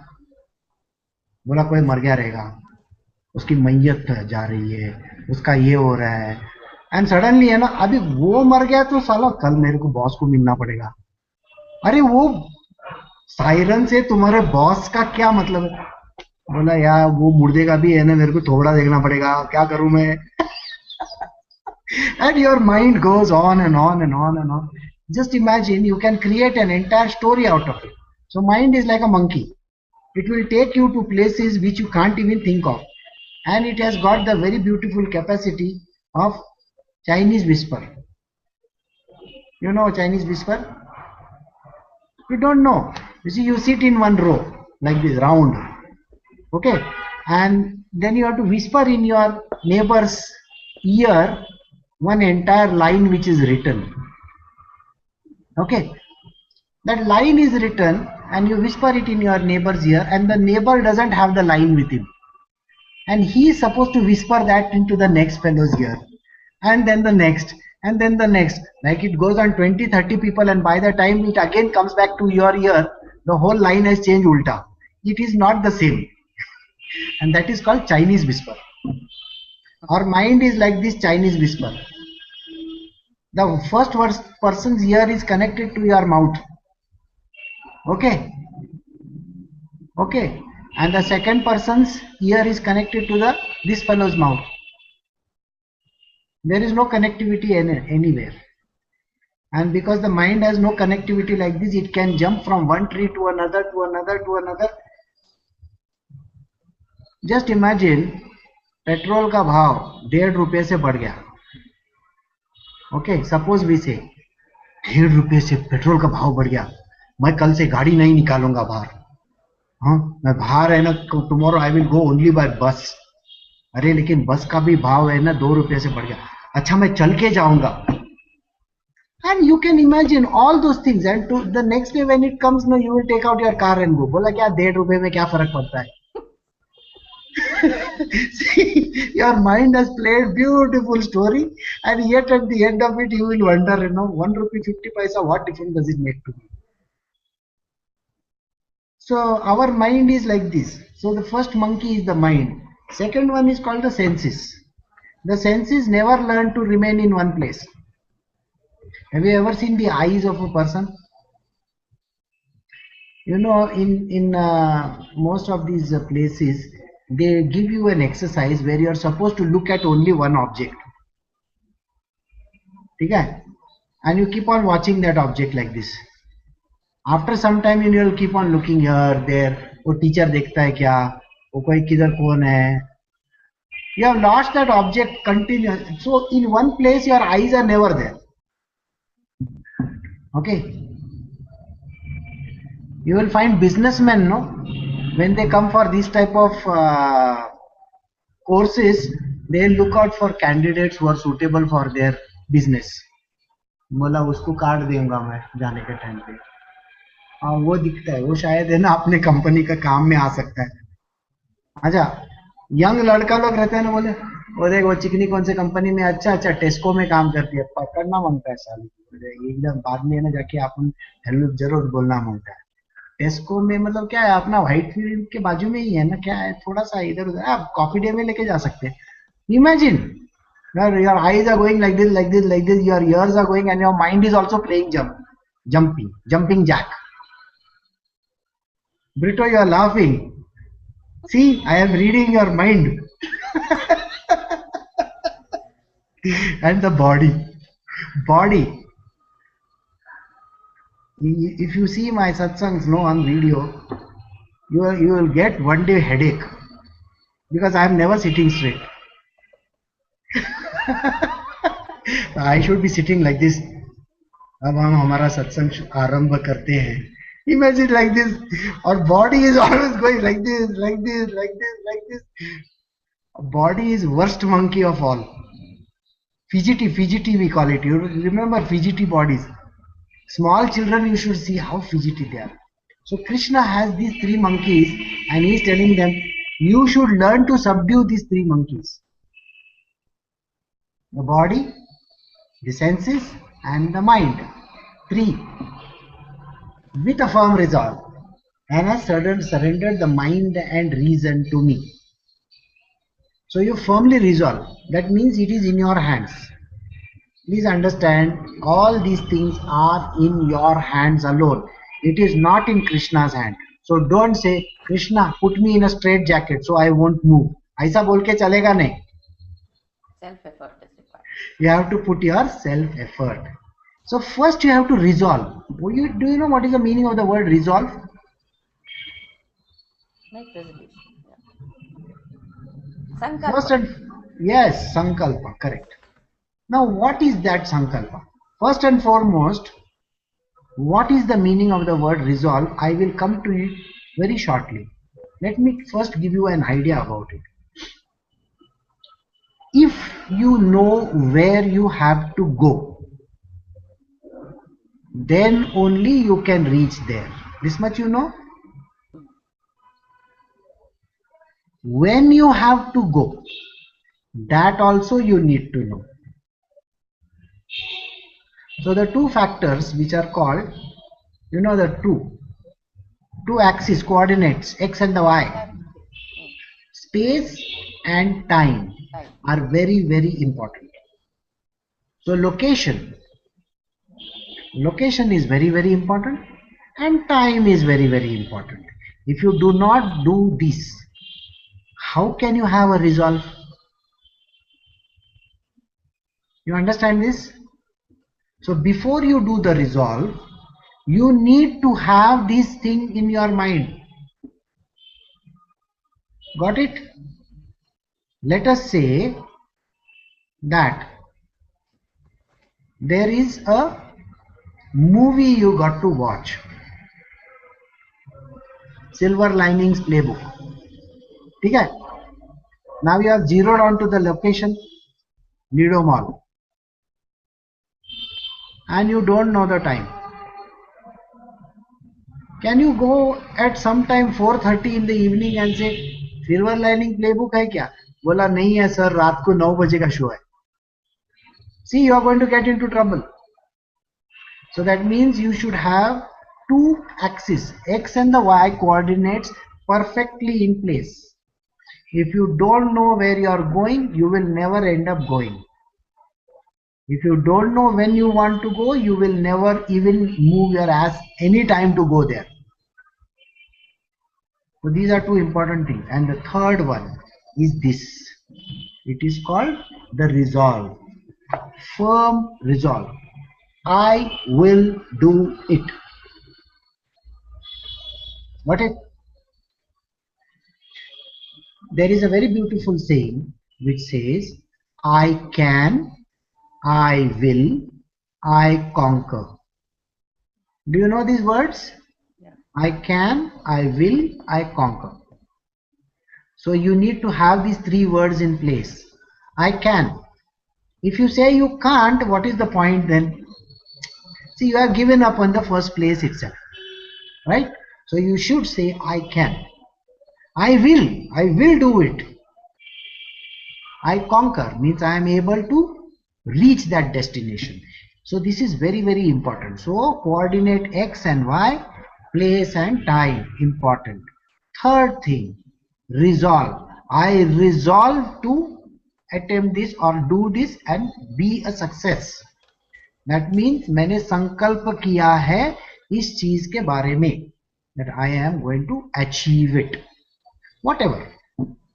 बोला कोई मर गया रहेगा, उसकी मैयत जा रही है, उसका ये हो रहा है, एंड सडनली है ना, अभी वो मर गया तो साला कल मेरे को बॉस को मिलना पड़ेगा. अरे वो सायरन से तुम्हारे बॉस का क्या मतलब है? बोला यार वो मुर्दे का भी है ना, मेरे को थोड़ा देखना पड़ेगा, क्या करूं मैं. And your mind goes on and on and on and on. Just imagine you can create an entire story out of it. So mind is like a monkey. It will take you to places which you can't even think of. And it has got the very beautiful capacity of Chinese whisper. You know Chinese whisper? You don't know. You see, you sit in one row like this, round. Okay? And then you have to whisper in your neighbor's ear one entire line which is written. Okay? That line is written and you whisper it in your neighbor's ear, and the neighbor doesn't have the line with him. And he is supposed to whisper that into the next fellow's ear. And then the next. And then the next. Like it goes on 20, 30 people, and by the time it again comes back to your ear, the whole line has changed ulta. It is not the same. And that is called Chinese whisper. Our mind is like this Chinese whisper. The first person's ear is connected to your mouth. Okay? Okay. And the second person's ear is connected to this fellow's mouth. There is no connectivity anywhere. And because the mind has no connectivity like this, it can jump from one tree to another, to another, to another. Just imagine, petrol का भाव 1.5 रुपये से बढ़ गया. Okay, suppose we से 1.5 रुपये से petrol का भाव बढ़ गया, मैं कल से गाड़ी नहीं निकालूंगा बाहर. हाँ, मैं बाहर है ना, tomorrow I will go only by बस. अरे लेकिन बस का भी भाव है ना 2 रुपये से बढ़ गया. अच्छा मैं चल के जाऊंगा. And you can imagine all those things, and to the next day when it comes, no, you will take out your car and go. बोला क्या 1.5 रुपये में क्या फर्क पड़ता है? See, your mind has played beautiful story, and yet at the end of it you will wonder, you know, 1 rupee 50 paisa, what difference does it make to me? So our mind is like this. So the first monkey is the mind. Second one is called the senses. The senses never learn to remain in one place. Have you ever seen the eyes of a person? You know, in most of these places, they give you an exercise where you are supposed to look at only one object. Okay? And you keep on watching that object like this. After some time, you will keep on looking here, there. वो teacher देखता है क्या? वो कोई किधर कौन है? You have lost that object continuously. So in one place, your eyes are never there. Okay? You will find businessmen, no, when they come for this type of courses, they look out for candidates who are suitable for their business. बोला उसको card दूंगा मैं जाने के time पे, हाँ वो दिखता है, वो शायद है ना अपने कंपनी का काम में आ सकता है. अच्छा, यंग लड़का लोग रहते हैं ना, बोले वो देख वो चिकनी कौन से कंपनी में, अच्छा टेस्को में काम करती है, पकड़ना मांगता है साली, एकदम बाद में ना जाके अपन हेलो जरूर बोलना मांगता है. टेस्को में मतलब क्या है, अपना व्हाइट फील्ड के बाजू में ही है ना, क्या है थोड़ा सा इधर उधर, आप कॉफी डे में लेके जा सकते हैं. Imagine your eyes are going like this, like this, like this, your ears are going and your mind is also playing jumping jack. Brito, you are laughing. See, I am reading your mind. And the body. If you see my satsangs on video, you will get one day headache because I am never sitting straight. I should be sitting like this. अब हम हमारा सत्संग आरंभ करते हैं. Imagine like this. Our body is always going like this, like this, like this, like this. Body is worst monkey of all. Fidgety we call it. You remember fidgety bodies. Small children, you should see how fidgety they are. So Krishna has these three monkeys and he is telling them, you should learn to subdue these three monkeys. The body, the senses and the mind. Three. With a firm resolve. And has surrendered the mind and reason to me. So you firmly resolve. That means it is in your hands. Please understand, all these things are in your hands alone. It is not in Krishna's hand. So don't say, Krishna, put me in a straight jacket so I won't move. ऐसा बोल के चलेगा नहीं. Self-effort is required. You have to put your self-effort. So first you have to resolve. Do you know what is the meaning of the word resolve? Make resolution. Yeah. Sankalpa. First yes, sankalpa, correct. Now what is that sankalpa? First and foremost, what is the meaning of the word resolve? I will come to it very shortly. Let me first give you an idea about it. If you know where you have to go, then only you can reach there. This much you know. When you have to go, that also you need to know. So the two factors which are called, the two axes, coordinates, x and the y, space and time are very, very important. So location is very, very important and time is very, very important. If you do not do this, how can you have a resolve? You understand this? So before you do the resolve, you need to have this thing in your mind. Got it? Let us say that there is a movie you got to watch. Silver Linings Playbook. Okay? Now you have zeroed on to the location, Lido Mall. And you don't know the time. Can you go at some time 4:30 in the evening and say, Silver Lining Playbook hai kya? बोला नहीं है sir, रात को 9 बजे का show है. See, you are going to get into trouble. So that means you should have two axes, x and the y coordinates perfectly in place. If you don't know where you are going, you will never end up going. If you don't know when you want to go, you will never even move your ass any time to go there. So these are two important things. And the third one is this. It is called the resolve. Firm resolve. I will do it. Got it? There is a very beautiful saying which says, I can, I will, I conquer. Do you know these words? Yeah. I can, I will, I conquer. So you need to have these three words in place. I can. If you say you can't, what is the point then? See, you have given up on the first place itself, right? So you should say I can. I will do it. I conquer means I am able to reach that destination. So this is very, very important. So coordinate X and Y, place and time, important. Third thing, resolve. I resolve to attempt this or do this and be a success. That means मैंने संकल्प किया है इस चीज के बारे में, that I am going to achieve it. Whatever.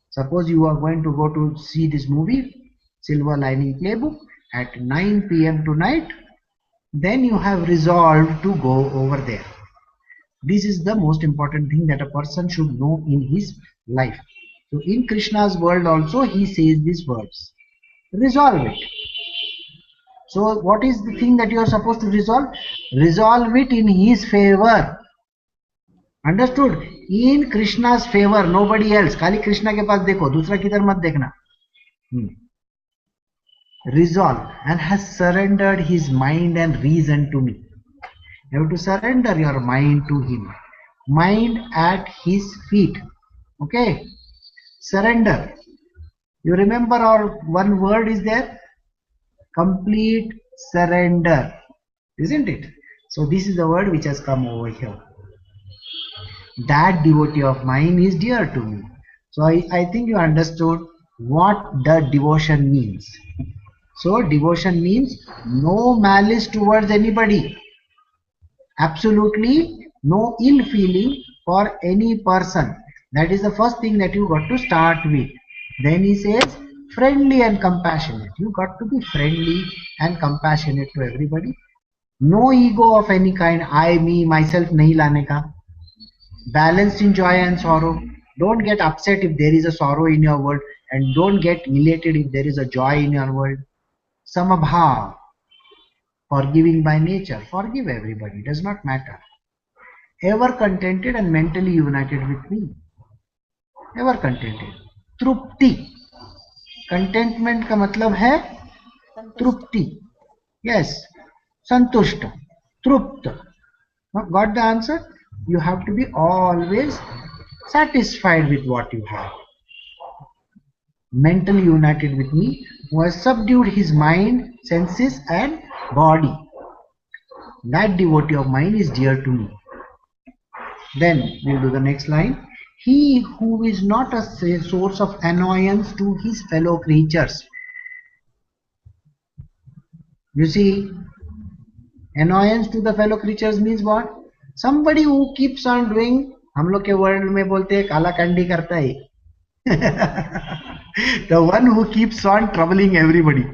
Suppose you are going to go to see this movie, Silver Lining Playbook, at 9 p.m. tonight, then you have resolved to go over there. This is the most important thing that a person should know in his life. So in Krishna's world also he says these words. Resolve it. So what is the thing that you are supposed to resolve? Resolve it in his favor. Understood? In Krishna's favor, nobody else. खाली कृष्णा के पास देखो, दूसरा किधर मत देखना. Resolve and has surrendered his mind and reason to me. You have to surrender your mind to him. Mind at his feet. Okay? Surrender. You remember our one word is there? Complete surrender. Isn't it? So this is the word which has come over here. That devotee of mine is dear to me. So I think you understood what the devotion means. So devotion means no malice towards anybody. Absolutely no ill feeling for any person. That is the first thing that you got to start with. Then he says friendly and compassionate. You got to be friendly and compassionate to everybody. No ego of any kind. I, me, myself nahi lane ka. Balanced in joy and sorrow. Don't get upset if there is a sorrow in your world, and don't get elated if there is a joy in your world. Samabhav. Forgiving by nature. Forgive everybody. Does not matter. Ever contented and mentally united with me. Ever contented. Trupti. Contentment का मतलब है तृप्ति. Yes. Santushta. Trupta. Got the answer? You have to be always satisfied with what you have. Mentally united with me, who has subdued his mind, senses and body. That devotee of mine is dear to me. Then we'll do the next line. He who is not a source of annoyance to his fellow creatures. You see, annoyance to the fellow creatures means what? Somebody who keeps on doing, हम लोग के world में बोलते हैं काला कंडी करता है. The one who keeps on troubling everybody.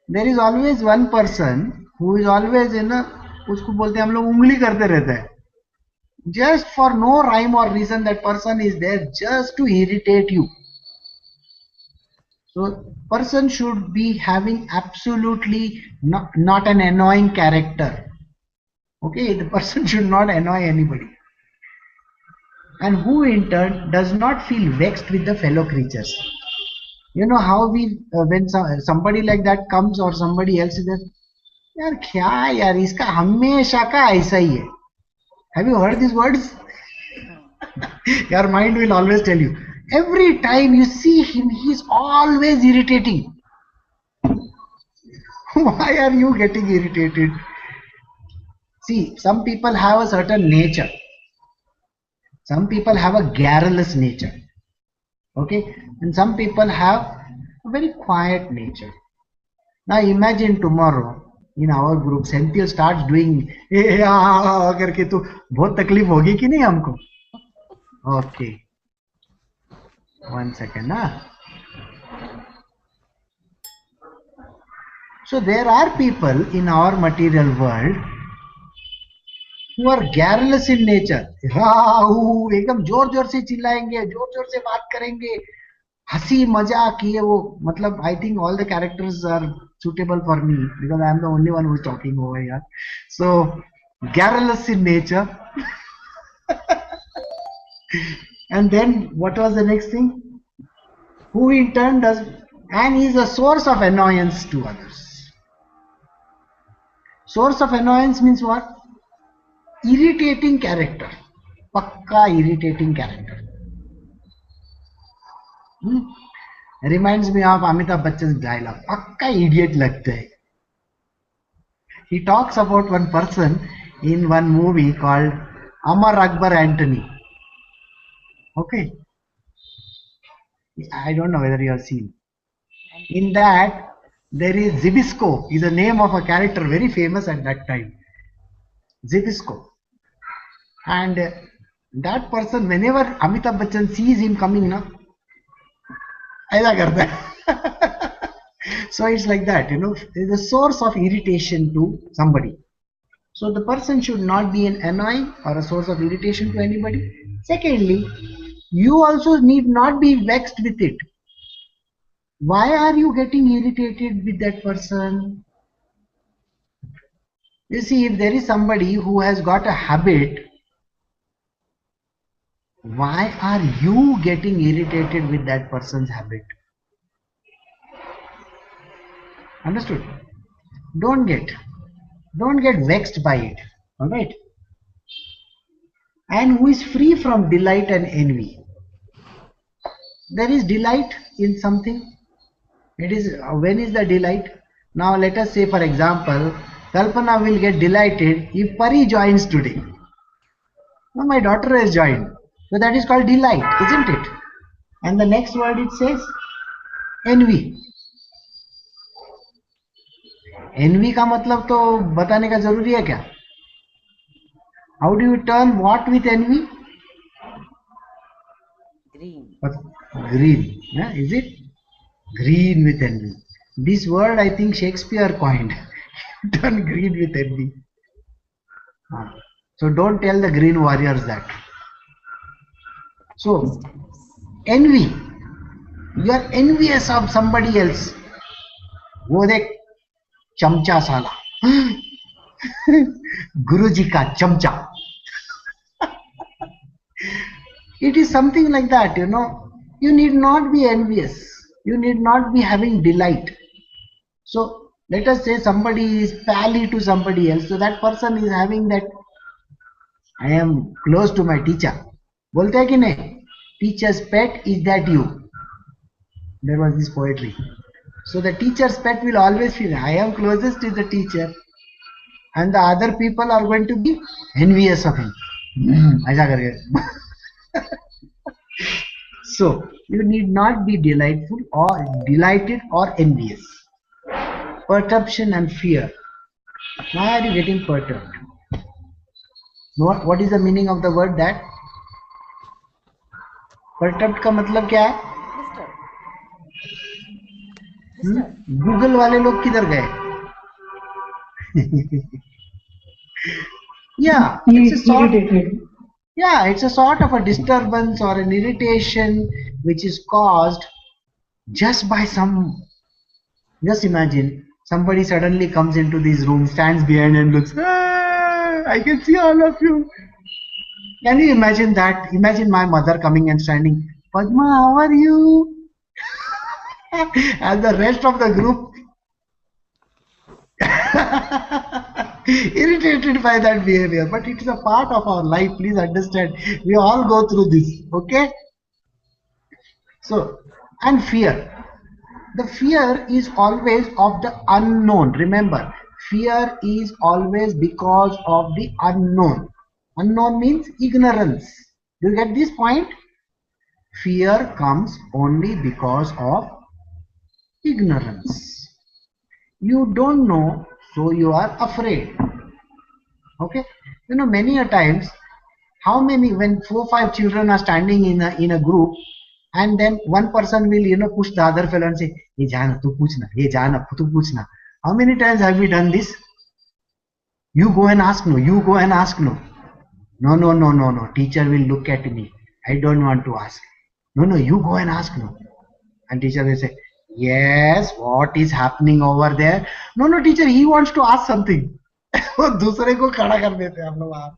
There is always one person who is always in a, उसको बोलते हैं हम लोग उंगली करते रहते हैं. Just for no rhyme or reason, that person is there just to irritate you. So person should be having absolutely not an annoying character. Okay, the person should not annoy anybody. And who in turn does not feel vexed with the fellow creatures. You know how we, when somebody like that comes or somebody else is there, यार क्या यार इसका हमेशा का ऐसा ही है. Have you heard these words? Your mind will always tell you. Every time you see him, he is always irritating. Why are you getting irritated? See, some people have a certain nature. Some people have a garrulous nature. Okay? And some people have a very quiet nature. Now imagine tomorrow in our group, Senthil starts doing करके तो बहुत तकलीफ होगी कि नहीं हमको? Okay. 1 second. So there are people in our material world who are garrulous in nature. एकदम जोर जोर से चिल्लाएंगे, जोर जोर से बात करेंगे, हंसी मजाक ये वो, मतलब I think all the characters are suitable for me because I am the only one who is talking over here. So garrulous in nature. And then what was the next thing? Who in turn does, and is a source of annoyance to others. Source of annoyance means what? Irritating character. Pakka irritating character. Reminds me of Amitabh Bachchan's dialogue. Pakka idiot lagta hai. He talks about one person in one movie called Amar Akbar Anthony. Okay. I don't know whether you have seen. In that, there is Zibisco, is the name of a character very famous at that time. Zibisco. And that person, whenever Amitabh Bachchan sees him coming, na, aisa karta hai. So it's like that, you know, it's a source of irritation to somebody. So the person should not be an annoying or a source of irritation to anybody. Secondly, you also need not be vexed with it. Why are you getting irritated with that person? You see, if there is somebody who has got a habit, why are you getting irritated with that person's habit? Understood? Don't get vexed by it. Alright? And who is free from delight and envy. There is delight in something. It is, when is the delight? Now let us say, for example, Kalpana will get delighted if Pari joins today. Now my daughter has joined. So that is called delight, isn't it? And the next word it says envy. Envy का मतलब तो बताने का जरूरी है क्या? How do you turn what with envy? Green. Green. Yeah, is it? Green with envy. This word I think Shakespeare coined. Turn green with envy. So don't tell the green warriors that. So, envy. You are envious of somebody else. वो देख चमचा साला. Guruji ka chamcha. It is something like that, you know. You need not be envious. You need not be having delight. So let us say somebody is pally to somebody else. So that person is having that, I am close to my teacher. बोलते हैं कि नहीं? Teacher's pet, is that you? There was this poetry. So the teacher's pet will always feel, I am closest to the teacher. And the other people are going to be envious of him. ऐसा करके. So you need not be delightful or delighted or envious. Perturbation and fear. Why are you getting perturbed? What is the meaning of the word that? Perturbed का मतलब क्या है? Google वाले लोग किधर गए? Yeah, it's a sort of a disturbance or an irritation which is caused just by some. Just imagine somebody suddenly comes into this room, stands behind and looks, I can see all of you. Can you imagine that? Imagine my mother coming and standing, Padma, how are you? And the rest of the group irritated by that behavior. But it is a part of our life, please understand. We all go through this, okay? So, and fear. The fear is always of the unknown. Remember, fear is always because of the unknown. Unknown means ignorance. Do you get this point? Fear comes only because of ignorance. You don't know, so you are afraid. Okay? You know, many a times, how many, when 4 or 5 children are standing in a group, and then one person will, you know, push the other fellow and say, ye jana, tu puchna, ye jana, tu puchna. How many times have we done this? You go and ask no, you go and ask no. No. Teacher will look at me. I don't want to ask. No, you go and ask no. And teacher will say, yes, what is happening over there? No, teacher, he wants to ask something. वो दूसरे को खड़ा कर देते हैं हम लोग वहाँ.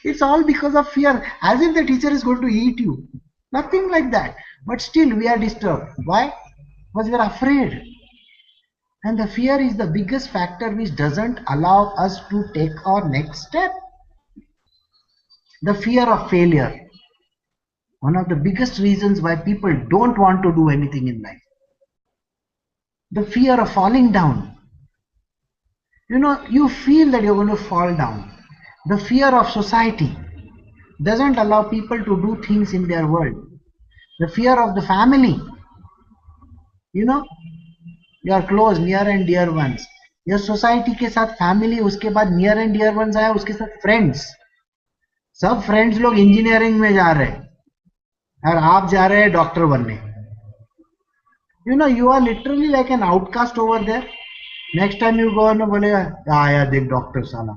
It's all because of fear, as if the teacher is going to eat you. Nothing like that. But still we are disturbed. Why? Because we are afraid. And the fear is the biggest factor which doesn't allow us to take our next step. The fear of failure. One of the biggest reasons why people don't want to do anything in life. The fear of falling down. You know, you feel that you're going to fall down. The fear of society doesn't allow people to do things in their world. The fear of the family. You know, your close, near and dear ones. Your society के साथ family, उसके बाद near and dear ones आया, उसके साथ friends. सब friends लोग engineering में जा रहे हैं और आप जा रहे हैं डॉक्टर बनने. You know, you are literally like an outcast over there. Next time you go and बोलेगा आया देख डॉक्टर साला.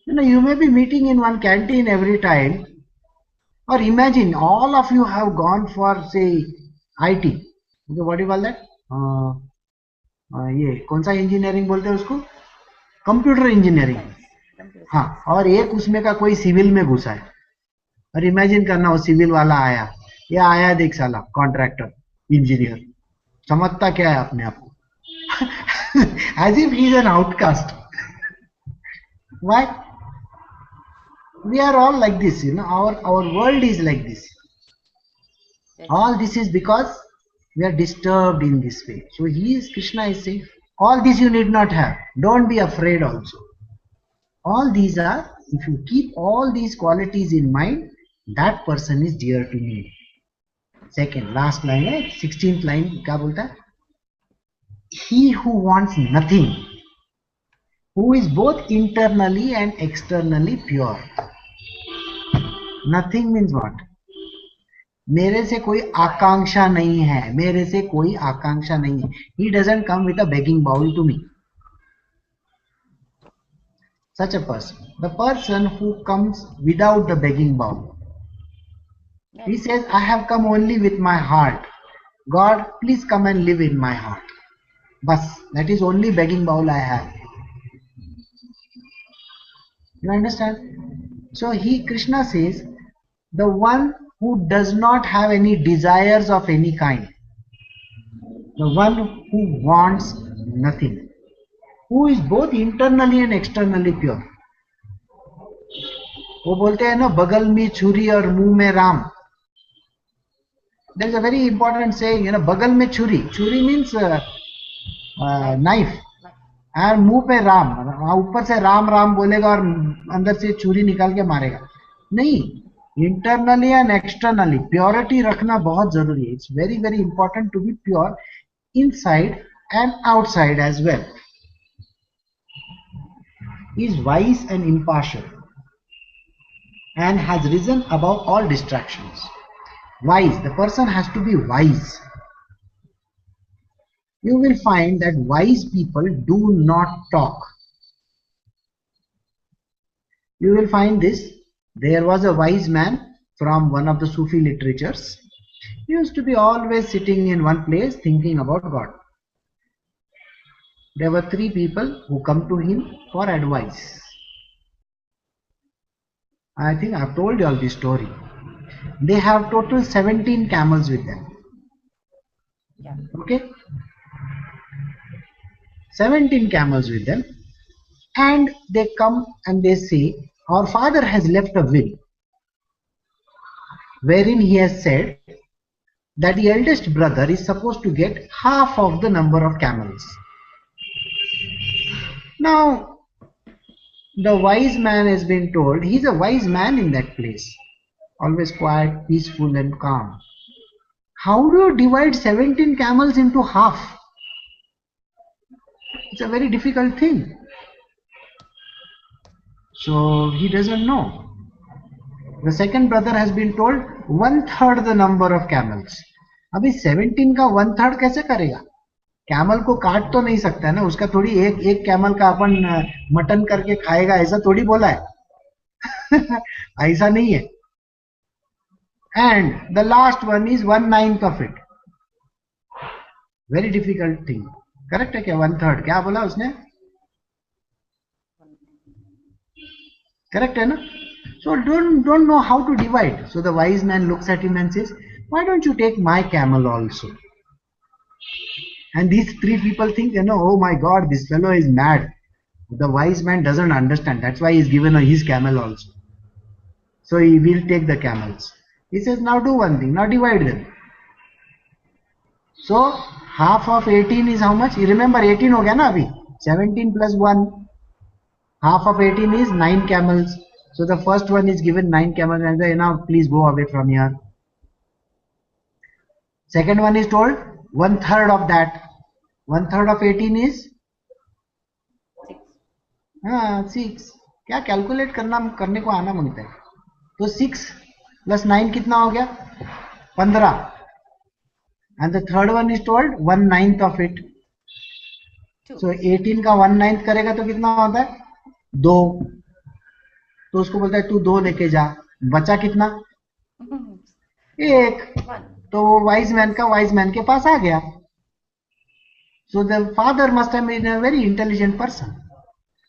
You know, you may be meeting in one canteen every time, or imagine all of you have gone for say IT. Okay, what do you call that? ये कौन सा engineering बोलते हैं उसको? Computer engineering. हाँ, और एक उसमें का कोई सिविल में घुसा है. और इमेजिन करना वो सिविल वाला आया, ये आया देख साला कॉन्ट्रैक्टर इंजीनियर, समझता क्या है अपने आप को? As if he is an outcast. Why? We are all like this, you know, our world is like this. All this is because we are disturbed in this way. So Krishna is saying, all this you need not have. Don't be afraid also. All these are, if you keep all these qualities in mind, that person is dear to me. Second, last line, 16th line, क्या बोलता है? He who wants nothing, who is both internally and externally pure. Nothing means what? मेरे से कोई आकांक्षा नहीं है, मेरे से कोई आकांक्षा नहीं है. He doesn't come with a begging bowl to me. Such a person, the person who comes without the begging bowl, he says, I have come only with my heart. God, please come and live in my heart. Bas, that is only begging bowl I have. You understand? So Krishna says, the one who does not have any desires of any kind, the one who wants nothing, who is both internally and externally pure. वो बोलते हैं ना, बगल में छुरी और मुंह में Ram. There is a very important saying, you know, बगल में छुरी. छुरी means knife. और मुंह पे राम, ऊपर से राम राम बोलेगा और अंदर से छुरी निकाल के मारेगा. नहीं, इंटरनली एंड एक्सटर्नली प्योरिटी रखना बहुत जरूरी है. It's very very important to be pure inside and outside as well. Is wise and impartial and has risen above all distractions. Wise, the person has to be wise. You will find that wise people do not talk. You will find this. There was a wise man from one of the Sufi literatures. He used to be always sitting in one place thinking about God. There were 3 people who come to him for advice. I think I've told you all this story. They have total 17 camels with them. Yeah. Okay? 17 camels with them. And they come and they say, our father has left a will wherein he has said that the eldest brother is supposed to get half of the number of camels. Now, the wise man has been told, he's a wise man in that place, always quiet, peaceful and calm. How do you divide 17 camels into half? It's a very difficult thing. So he doesn't know. The second brother has been told 1/3 the number of camels. अभी 17 का 1/3 कैसे करेगा? Camel को काट तो नहीं सकता है ना, उसका थोड़ी एक कैमल का अपन मटन करके खाएगा ऐसा थोड़ी बोला है. ऐसा नहीं है. And the last one is 1/9 of it. Very difficult thing. Correct है क्या? 1/3 क्या बोला उसने? Correct, hai na? So don't know how to divide. So the wise man looks at him and says, why don't you take my camel also? And these three people think, oh my God, this fellow is mad. The wise man doesn't understand. That's why he's given his camel also. So he will take the camels. He says, now do one thing, now divide them. So half of 18 is how much? You remember 18 ho gaya na abhi? 17 plus 1. Half of 18 is 9 camels. So the first one is given 9 camels and say, now please go away from here. Second one is told 1/3 of that. 1/3 of 18 is 6. क्या calculate करने को आना मांगता है? तो 6 plus 9 कितना हो गया? 15. And the third one is told 1/9 of it. So 18 का 1/9 करेगा तो कितना होता है? 2. तो उसको बोलता है तू 2 लेके जा. बचा कितना? 1. तो वो वाइज मैन के पास आ गया. So the father must have been a very intelligent person.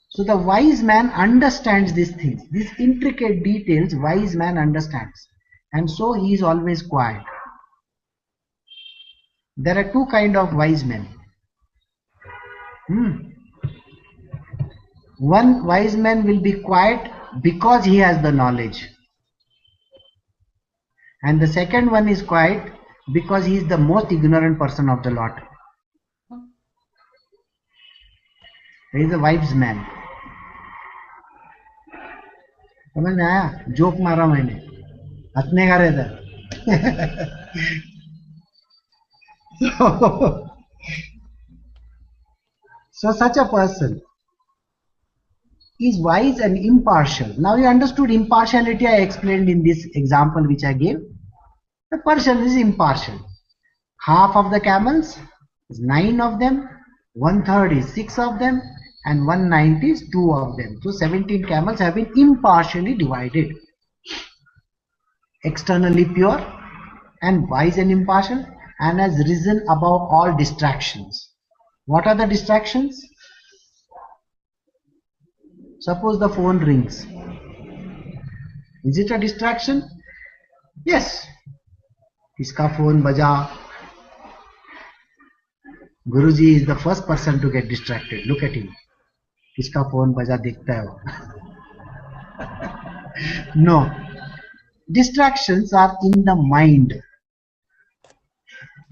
So the wise man understands these things, these intricate details. Wise man understands, and so he is always quiet. There are two kinds of wise men. One wise man will be quiet because he has the knowledge, and the second one is quiet because he is the most ignorant person of the lot. He is a wise man. समझ में आया? Joke मारा मैंने, हंसने का रहता. So such a person is wise and impartial. Now you understood impartiality. I explained in this example which I gave. The person is impartial. Half of the camels is 9 of them, 1/3 is 6 of them, and 1/9 is 2 of them. So 17 camels have been impartially divided. Externally pure and wise and impartial, and has risen above all distractions. What are the distractions? Suppose the phone rings. Is it a distraction? Yes. Iska phone baja. Guruji is the first person to get distracted. Look at him. किसका phone बजा देखता है वो. No, distractions are in the mind.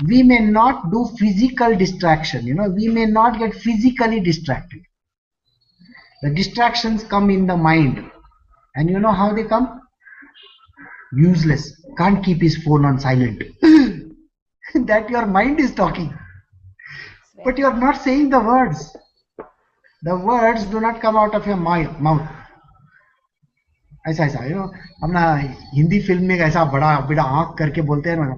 We may not do physical distraction, we may not get physically distracted. The distractions come in the mind, and you know how they come? Useless, can't keep his phone on silent. That your mind is talking, but you are not saying the words. The words do not come out of your mouth. ऐसा अपना Hindi film में ऐसा बड़ा बड़ा आंख करके बोलते हैं ना.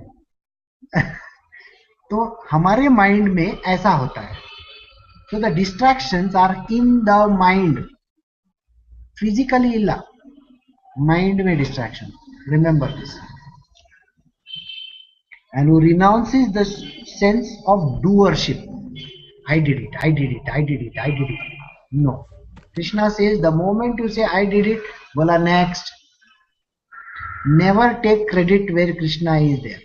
तो हमारे माइंड में ऐसा होता है. So the distractions are in the mind. Physically illa, mind में distraction. Remember this. And who renounces the sense of doership. I did it, I did it, I did it, I did it. No. Krishna says the moment you say I did it, bola next. Never take credit where Krishna is there.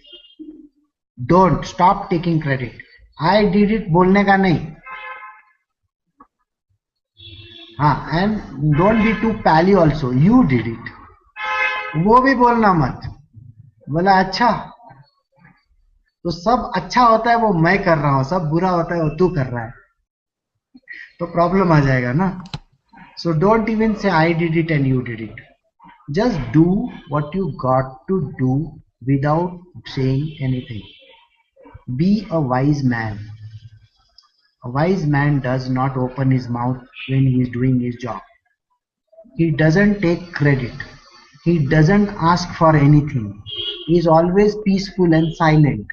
Don't stop taking credit. I did it बोलने का नहीं. And don't be too pally also. You did it. वो भी बोलना मत. बोला अच्छा, तो सब अच्छा होता है वो मैं कर रहा हूं, सब बुरा होता है वो तू कर रहा है, तो प्रॉब्लम आ जाएगा ना. So don't even say I did it and you did it. Just do what you got to do without saying anything. Be a wise man. A wise man does not open his mouth when he is doing his job. He doesn't take credit. He doesn't ask for anything. He is always peaceful and silent.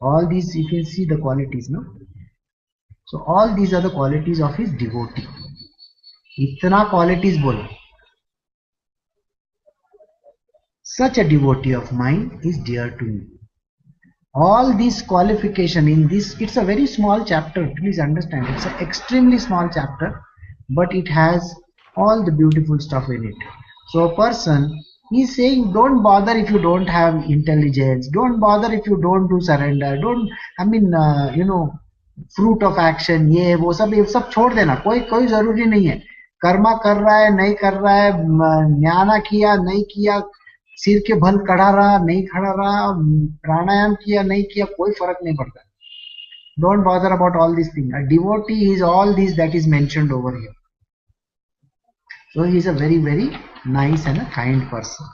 All these, you can see the qualities, no? So all these are the qualities of his devotee. Itna qualities bolo. Such a devotee of mine is dear to me. All these qualification in this, it's a very small chapter, please understand. It's an extremely small chapter, but it has all the beautiful stuff in it. So a person, he's saying, don't bother if you don't have intelligence, don't bother if you don't do surrender, don't, I mean, fruit of action, ये सब छोड़ देना, कोई जरूरी नहीं है. कर्मा कर रहा है नहीं कर रहा है, न्याना किया नहीं किया, सिर के बल खड़ा रहा नहीं खड़ा रहा, प्राणायाम किया नहीं किया, कोई फर्क नहीं पड़ता. Don't bother about all these things. A devotee is all these that is mentioned over here. So he is a very, very nice and a kind person.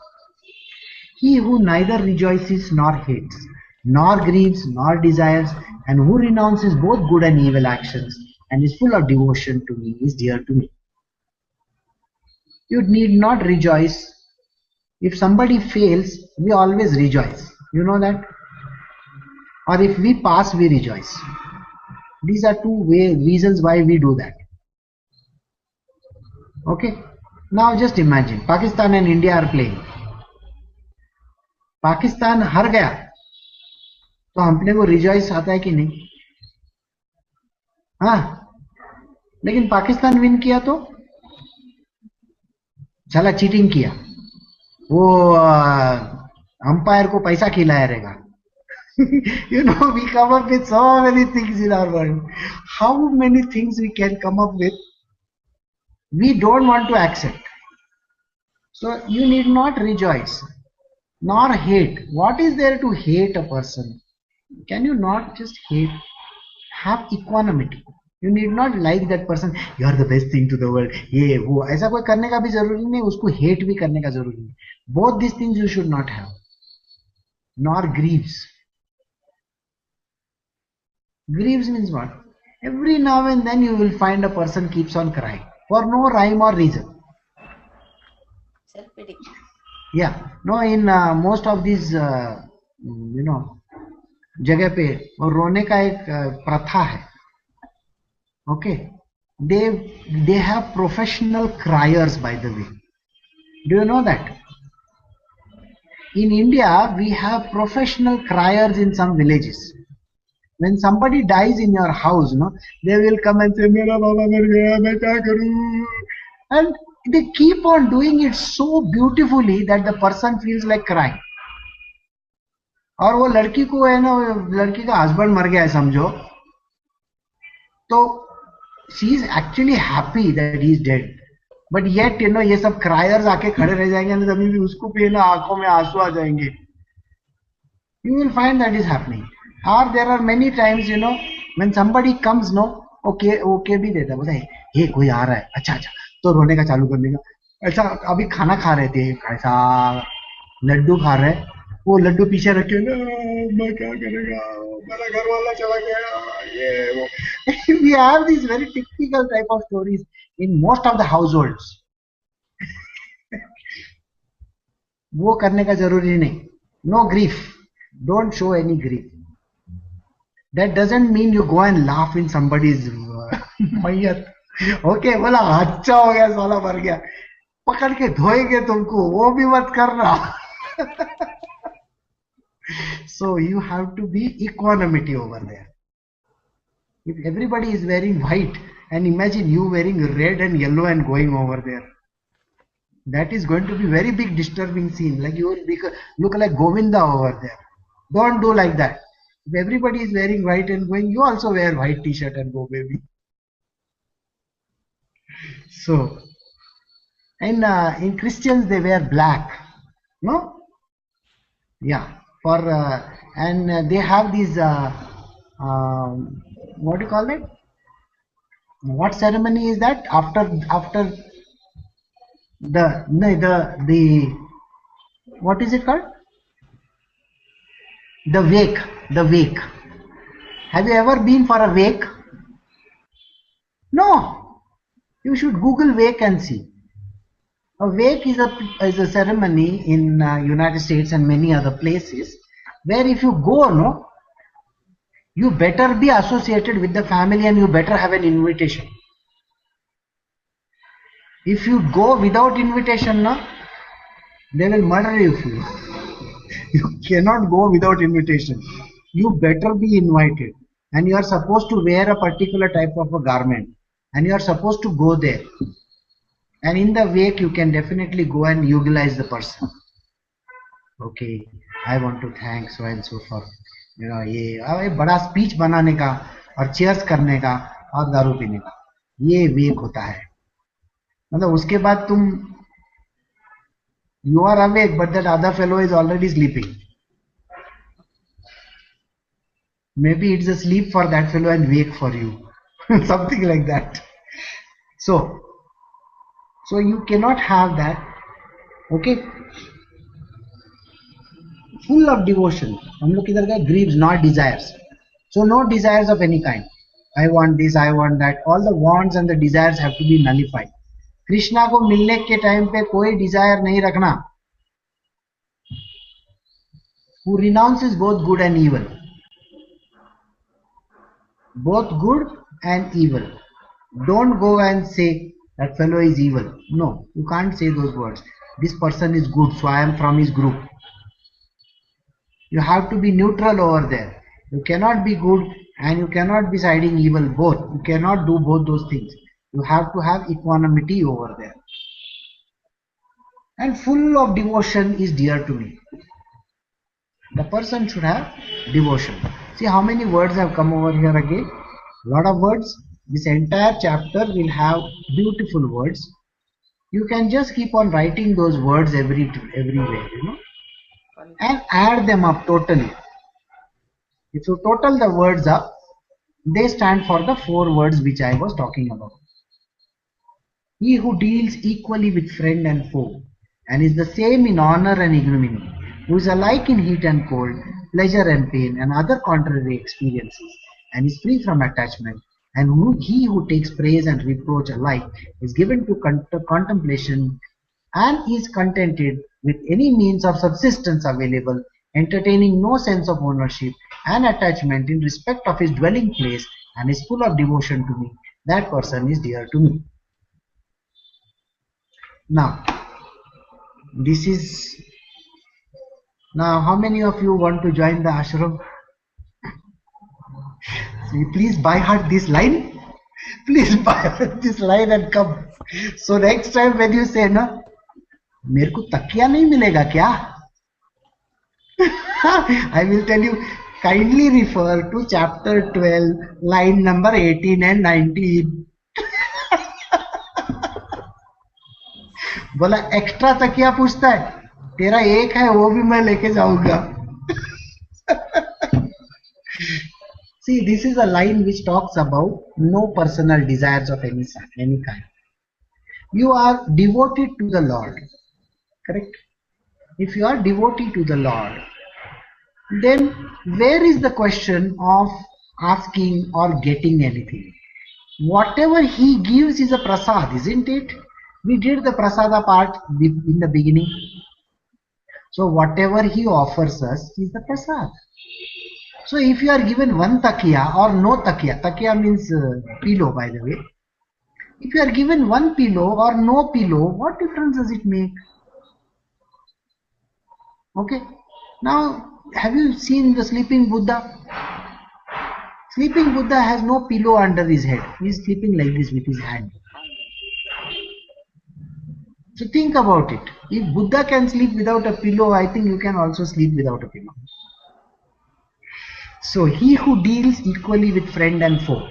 He who neither rejoices nor hates, nor grieves nor desires, and who renounces both good and evil actions, and is full of devotion to me, is dear to me. You need not rejoice. If somebody fails, we always rejoice. You know that? Or if we pass, we rejoice. These are two reasons why we do that. Okay. Now just imagine, Pakistan and India are playing. Pakistan हार गया तो अपने को rejoice आता है कि नहीं? हाँ, लेकिन पाकिस्तान विन किया तो चला चीटिंग किया, वो अंपायर को पैसा खिलाया रहेगा. We come up with so many things in our world. How many things we can come up with? We don't want to accept. So you need not rejoice nor hate. What is there to hate a person? Can you not just hate? Have equanimity. You need not like that person. You are the best thing to the world. ये वो ऐसा कोई करने का भी जरूरी नहीं, उसको hate भी करने का जरूरी नहीं. Both these things you should not have. Nor grieves. Grieves means what? Every now and then you will find a person keeps on crying for no rhyme or reason. Self-pity. Yeah, no, in most of these, जगह पे और रोने का एक प्रथा है. Okay, they have professional criers, by the way. Do you know that? In India, we have professional criers in some villages. When somebody dies in your house, they will come and say, "Mera baba mar gaya, main kya karu?" And they keep on doing it so beautifully that the person feels like crying. और वो लड़की को है ना, लड़की का husband मर गया है समझो, तो she is actually happy that he is dead. But yet, ये सब criers आके खड़े रह जाएंगे ना, तभी भी उसको भी ना आंखों में आंसू आ जाएंगे. You will find that is happening. Or there are many times, when somebody comes, okay भी देता, बोलता है, हे कोई आ रहा है, अच्छा, तो रोने का चालू करने का. अच्छा, अभी खाना खा रहे थे, ऐसा लड्डू खा रहे, वो लड्डू पीछे रखे ना, मैं क्या करेगा, मेरा घर वाला चला गया, ये वो. We have these very typical type of stories in most of the households. वो करने का जरूरी नहीं. No grief. Don't show any grief. That doesn't mean you go and laugh in somebody's मैयत. Okay, बोला अच्छा हो गया, साला मर गया, पकड़ के धोएंगे तुमको, वो भी मत करना. So you have to be equanimity over there. If everybody is wearing white and imagine you wearing red and yellow and going over there, that is going to be very big disturbing scene. Like you will look like Govinda over there. Don't do like that. If everybody is wearing white and going, you also wear white t-shirt and go, baby. So, and in Christians they wear black, no? Yeah, for and they have these what do you call that? What ceremony is that? After the what is it called? The wake. Have you ever been for a wake? No. You should Google wake and see. A wake is a ceremony in United States and many other places where if you go, you better be associated with the family and you better have an invitation. If you go without invitation, they will murder you. You cannot go without invitation. You better be invited, and you are supposed to wear a particular type of a garment, and you are supposed to go there. And in the wake, you can definitely go and utilize the person. Okay, I want to thank so and so for ये बड़ा speech बनाने का और cheers करने का और दारू पीने का, ये वेक होता है. मतलब उसके बाद तुम you are awake but that other fellow is already sleeping. Maybe it's a sleep for that fellow and wake for you. Something like that. So you cannot have that. Okay. Full of devotion. हम लोग किधर गए? Greeds, not desires. So no desires of any kind. I want this, I want that. All the wants and the desires have to be nullified. Krishna को मिलने के time पे कोई Dzire नहीं रखना. Who renounces both good and evil. Both good and evil. Don't go and say that fellow is evil. No, you can't say those words. This person is good, so I am from his group. You have to be neutral over there. You cannot be good and you cannot be siding evil both. You cannot do both those things. You have to have equanimity over there. And full of devotion is dear to me. The person should have devotion. See how many words have come over here again? Lot of words. This entire chapter will have beautiful words. You can just keep on writing those words everywhere, and add them up totally. If you total the words up, they stand for the 4 words which I was talking about. He who deals equally with friend and foe, and is the same in honor and ignominy, who is alike in heat and cold, pleasure and pain, and other contrary experiences, and is free from attachment, and he who takes praise and reproach alike is given to contemplation and is contented with any means of subsistence available, entertaining no sense of ownership and attachment in respect of his dwelling place, and is full of devotion to me, that person is dear to me. Now, how many of you want to join the ashram? So please by heart this line. Please by heart this line and come. So next time when you say, na, मेरे को तकिया नहीं मिलेगा क्या? I will tell you, kindly refer to chapter 12, line number 18 and 19. बोला extra तकिया पूछता है, तेरा एक है वो भी मैं लेके जाऊंगा. See, this is a line which talks about no personal desires of any kind. You are devoted to the Lord, correct? If you are devoted to the Lord, then where is the question of asking or getting anything? Whatever he gives is a prasad, isn't it? We did the prasada part in the beginning. So whatever he offers us is the prasad. So if you are given one takiya or no takiya, takiya means pillow by the way. If you are given one pillow or no pillow, what difference does it make? Okay. Now, have you seen the sleeping Buddha? Sleeping Buddha has no pillow under his head. He is sleeping like this with his hand. So think about it. If Buddha can sleep without a pillow, I think you can also sleep without a pillow. So he who deals equally with friend and foe.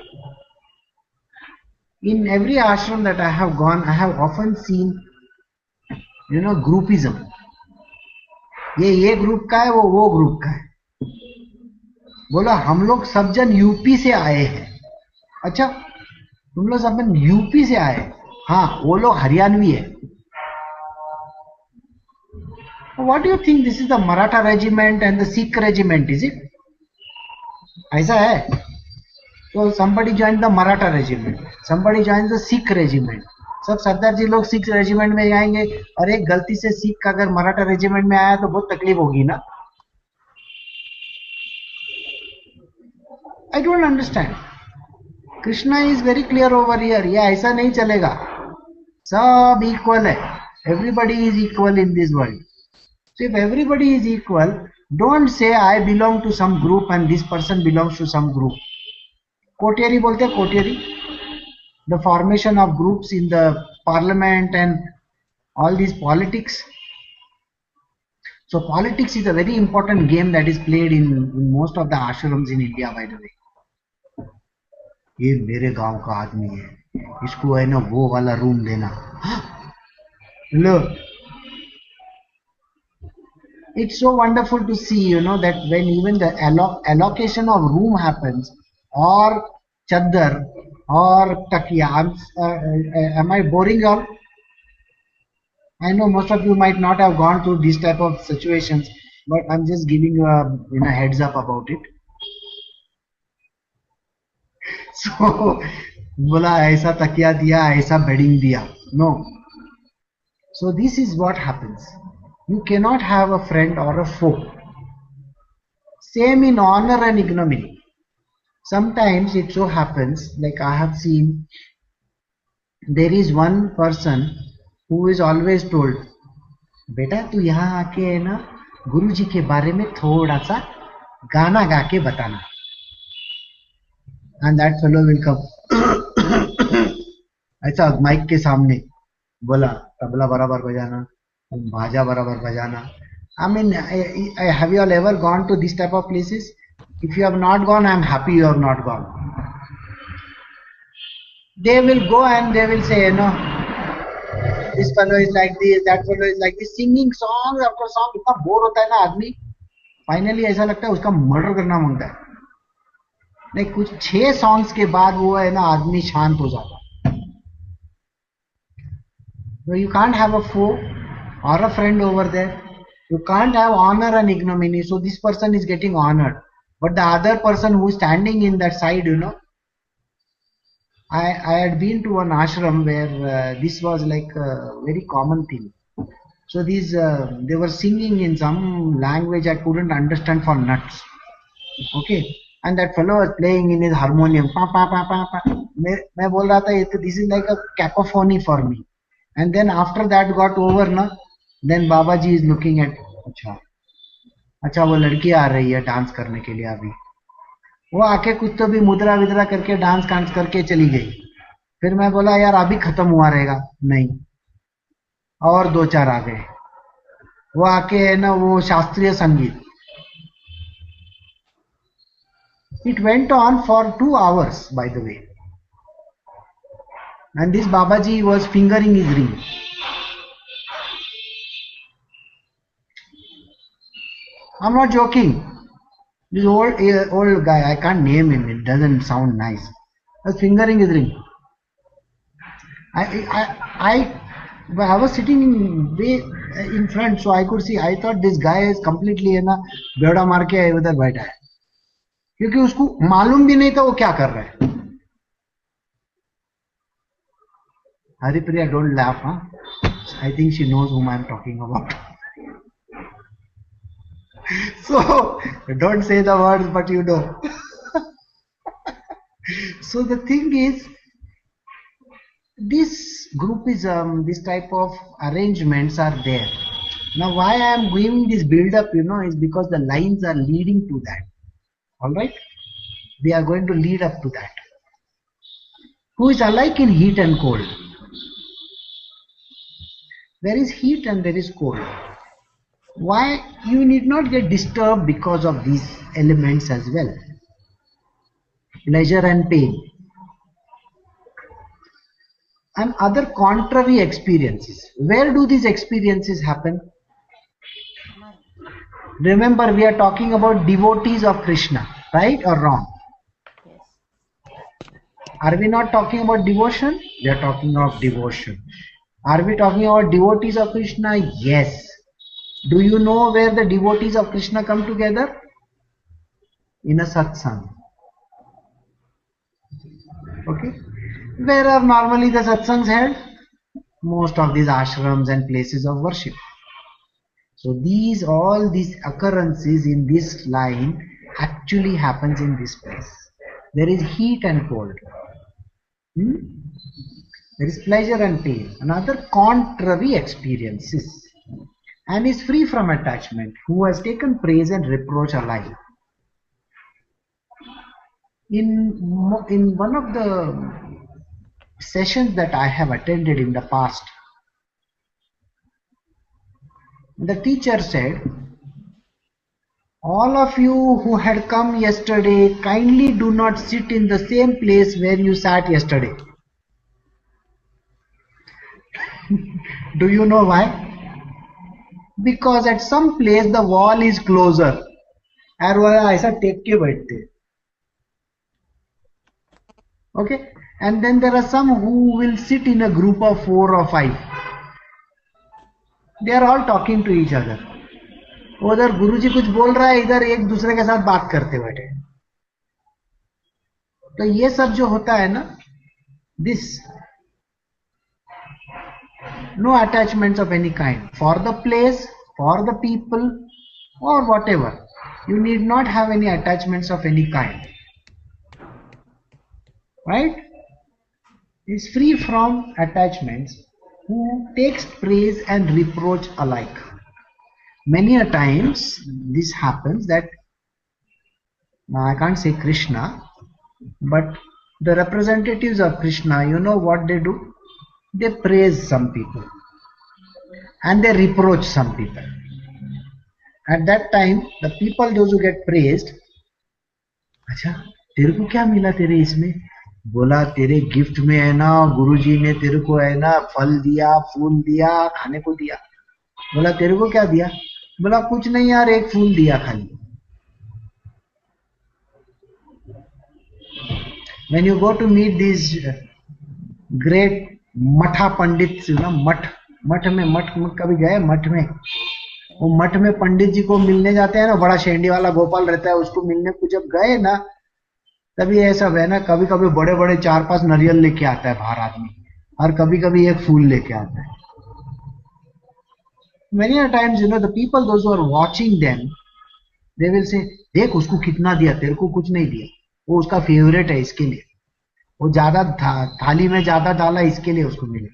In every ashram that I have gone, I have often seen, groupism. ये group का है, वो group का है. बोला हम लोग सब जन यूपी से आए हैं. अच्छा, तुम लोग सब जन यूपी से आए. हाँ, वो लोग हरियाणवी है. What do you think? This is the Maratha regiment and the Sikh regiment, is it? ऐसा है. So somebody joined the Maratha regiment, somebody joins the Sikh regiment. सब सरदार जी लोग सिख रेजिमेंट में जाएंगे और एक गलती से सिख का अगर मराठा रेजिमेंट में आया तो बहुत तकलीफ होगी ना. I don't understand. Krishna is very clear over here. ये ऐसा नहीं चलेगा. सब इक्वल है. Everybody is equal in this world. So if everybody is equal, don't say I belong to some group and this person belongs to some group. कोटेरी बोलते हैं, कोटेरी. The formation of groups in the parliament and all these politics. So politics is a very important game that is played in most of the ashrams in India, by the way. ये मेरे गांव का आदमी है, इसको है ना वो वाला रूम देना. Look, it's so wonderful to see, you know, that when even the allocation of room happens, or chaddar or takiya. Am I boring you all? I know most of you might not have gone through these type of situations, but I'm just giving you a heads up about it. So, बोला ऐसा तकिया दिया, ऐसा bedding दिया. No. So this is what happens. You cannot have a friend or a foe. Same in honor and ignominy. Sometimes it so happens, like I have seen, there is one person who is always told, बेटा तू यहाँ आके है ना गुरुजी के बारे में थोड़ा सा गाना गा के बताना. And that fellow will come ऐसा माइक के सामने बोला तबला बराबर बजाना, बाजा बराबर बजाना. I mean, have you all ever gone to this type of places? If you have not gone, I am happy you have not gone. They will go and they will say, no, this fellow is like this, that fellow is like this, singing song after song. इतना bore होता है ना आदमी, finally ऐसा लगता है उसका murder करना मांगता है. नहीं, कुछ 6 सॉन्ग्स के बाद वो है ना आदमी शांत हो जाता. So you can't have a foe or a friend over there. You can't have honor and ignominy. So this person is getting honored, but the other person who is standing in that side, you know, I had been to an ashram where this was like a very common thing. So these they were singing in some language I couldn't understand for nuts. Okay, and that fellow was playing in his harmonium. Pa pa pa pa pa. मैं बोल रहा था this is like a cacophony for me. And then after that got over, na, then Babaji is looking at, अच्छा वो लड़की आ रही है dance करने के लिए अभी. वो आके कुछ तो भी मुद्रा विद्रा करके डांस करके चली गई. फिर मैं बोला यार अभी खत्म हुआ रहेगा. नहीं, और 2-4 आ गए. वो आके है ना वो शास्त्रीय संगीत. It went on for 2 hours, by the way. And this Babaji was fingering his ring. I'm not joking. This old guy, I can't name him, it doesn't sound nice, was fingering his ring. I was sitting way in front, so I could see. I thought this guy is completely ना बेवड़ा मार के उधर बैठा है, क्योंकि उसको मालूम भी नहीं था वो क्या कर रहा है. Haripriya, don't laugh, huh? I think she knows whom I am talking about. So don't say the words, but you know. So the thing is, this groupism, this type of arrangements are there. Now why I am giving this build up, you know, is because the lines are leading to that. Alright? They are going to lead up to that. Who is alike in heat and cold? There is heat and there is cold. Why? You need not get disturbed because of these elements as well. Pleasure and pain. And other contrary experiences. Where do these experiences happen? Remember, we are talking about devotees of Krishna, right or wrong? Yes. Are we not talking about devotion? We are talking of devotion. Are we talking about devotees of Krishna? Yes. Do you know where the devotees of Krishna come together? In a satsang. Okay. Where are normally the satsangs held? Most of these ashrams and places of worship. So all these occurrences in this line actually happens in this place. There is heat and cold. There is pleasure and pain. Another contrary experiences. And is free from attachment, who has taken praise and reproach alike. In one of the sessions that I have attended in the past, the teacher said, all of you who had come yesterday, kindly do not sit in the same place where you sat yesterday. Do you know why? Because at some place the wall is closer. और वो ऐसा take के बैठते हैं. Okay, and then there are some who will sit in a group of 4 or 5. They are all talking to each other. उधर गुरुजी कुछ बोल रहा है, इधर एक दूसरे के साथ बात करते बैठे. तो ये सब जो होता है ना, this no attachments of any kind for the place, for the people, or whatever. You need not have any attachments of any kind, right? Is free from attachments, who takes praise and reproach alike. Many a times this happens that, now I can't say Krishna, but the representatives of Krishna, you know what they do? They praise some people and they reproach some people. At that time, the people, those who get praised, अच्छा तेरे को क्या मिला तेरे इसमें? बोला तेरे gift में है ना, गुरुजी ने तेरे को है ना फल दिया, फूल दिया, खाने को दिया. बोला तेरे को क्या दिया? बोला कुछ नहीं यार, एक फूल दिया खाली. When you go to meet these great मठा पंडित, ना मठ में कभी गए? मठ में, वो मठ में पंडित जी को मिलने जाते हैं ना, बड़ा शेंडी वाला गोपाल रहता है, उसको मिलने को जब गए ना, तभी ऐसा है ना, कभी कभी बड़े बड़े 4-5 नारियल लेके आता है बाहर आदमी, और कभी कभी एक फूल लेके आता है. Many a times, you know, the people, those who are watching them, they will say, देख उसको कितना दिया, तेरे को कुछ नहीं दिया, वो उसका फेवरेट है इसके लिए, वो ज्यादा थाली में ज्यादा डाला इसके लिए उसको मिले.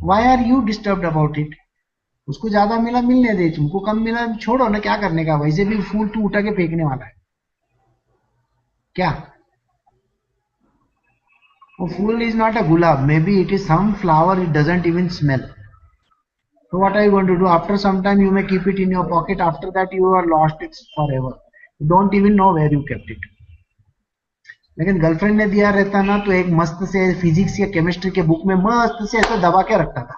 Why are you disturbed about it? उसको ज्यादा मिला, मिलने दे. तुमको कम मिला, छोड़ो ना, क्या करने का. वैसे भी फूल तू उठा के फेंकने वाला है क्या? वो फूल is not a gulab, maybe it is some flower, it doesn't even smell. So what are you going to do? After some time you may keep it in your pocket, after that you are lost it forever. You don't even know where you kept it. लेकिन girlfriend ने दिया रहता ना, तो एक मस्त से physics या केमिस्ट्री के बुक में मस्त से ऐसे दबा के रखता था,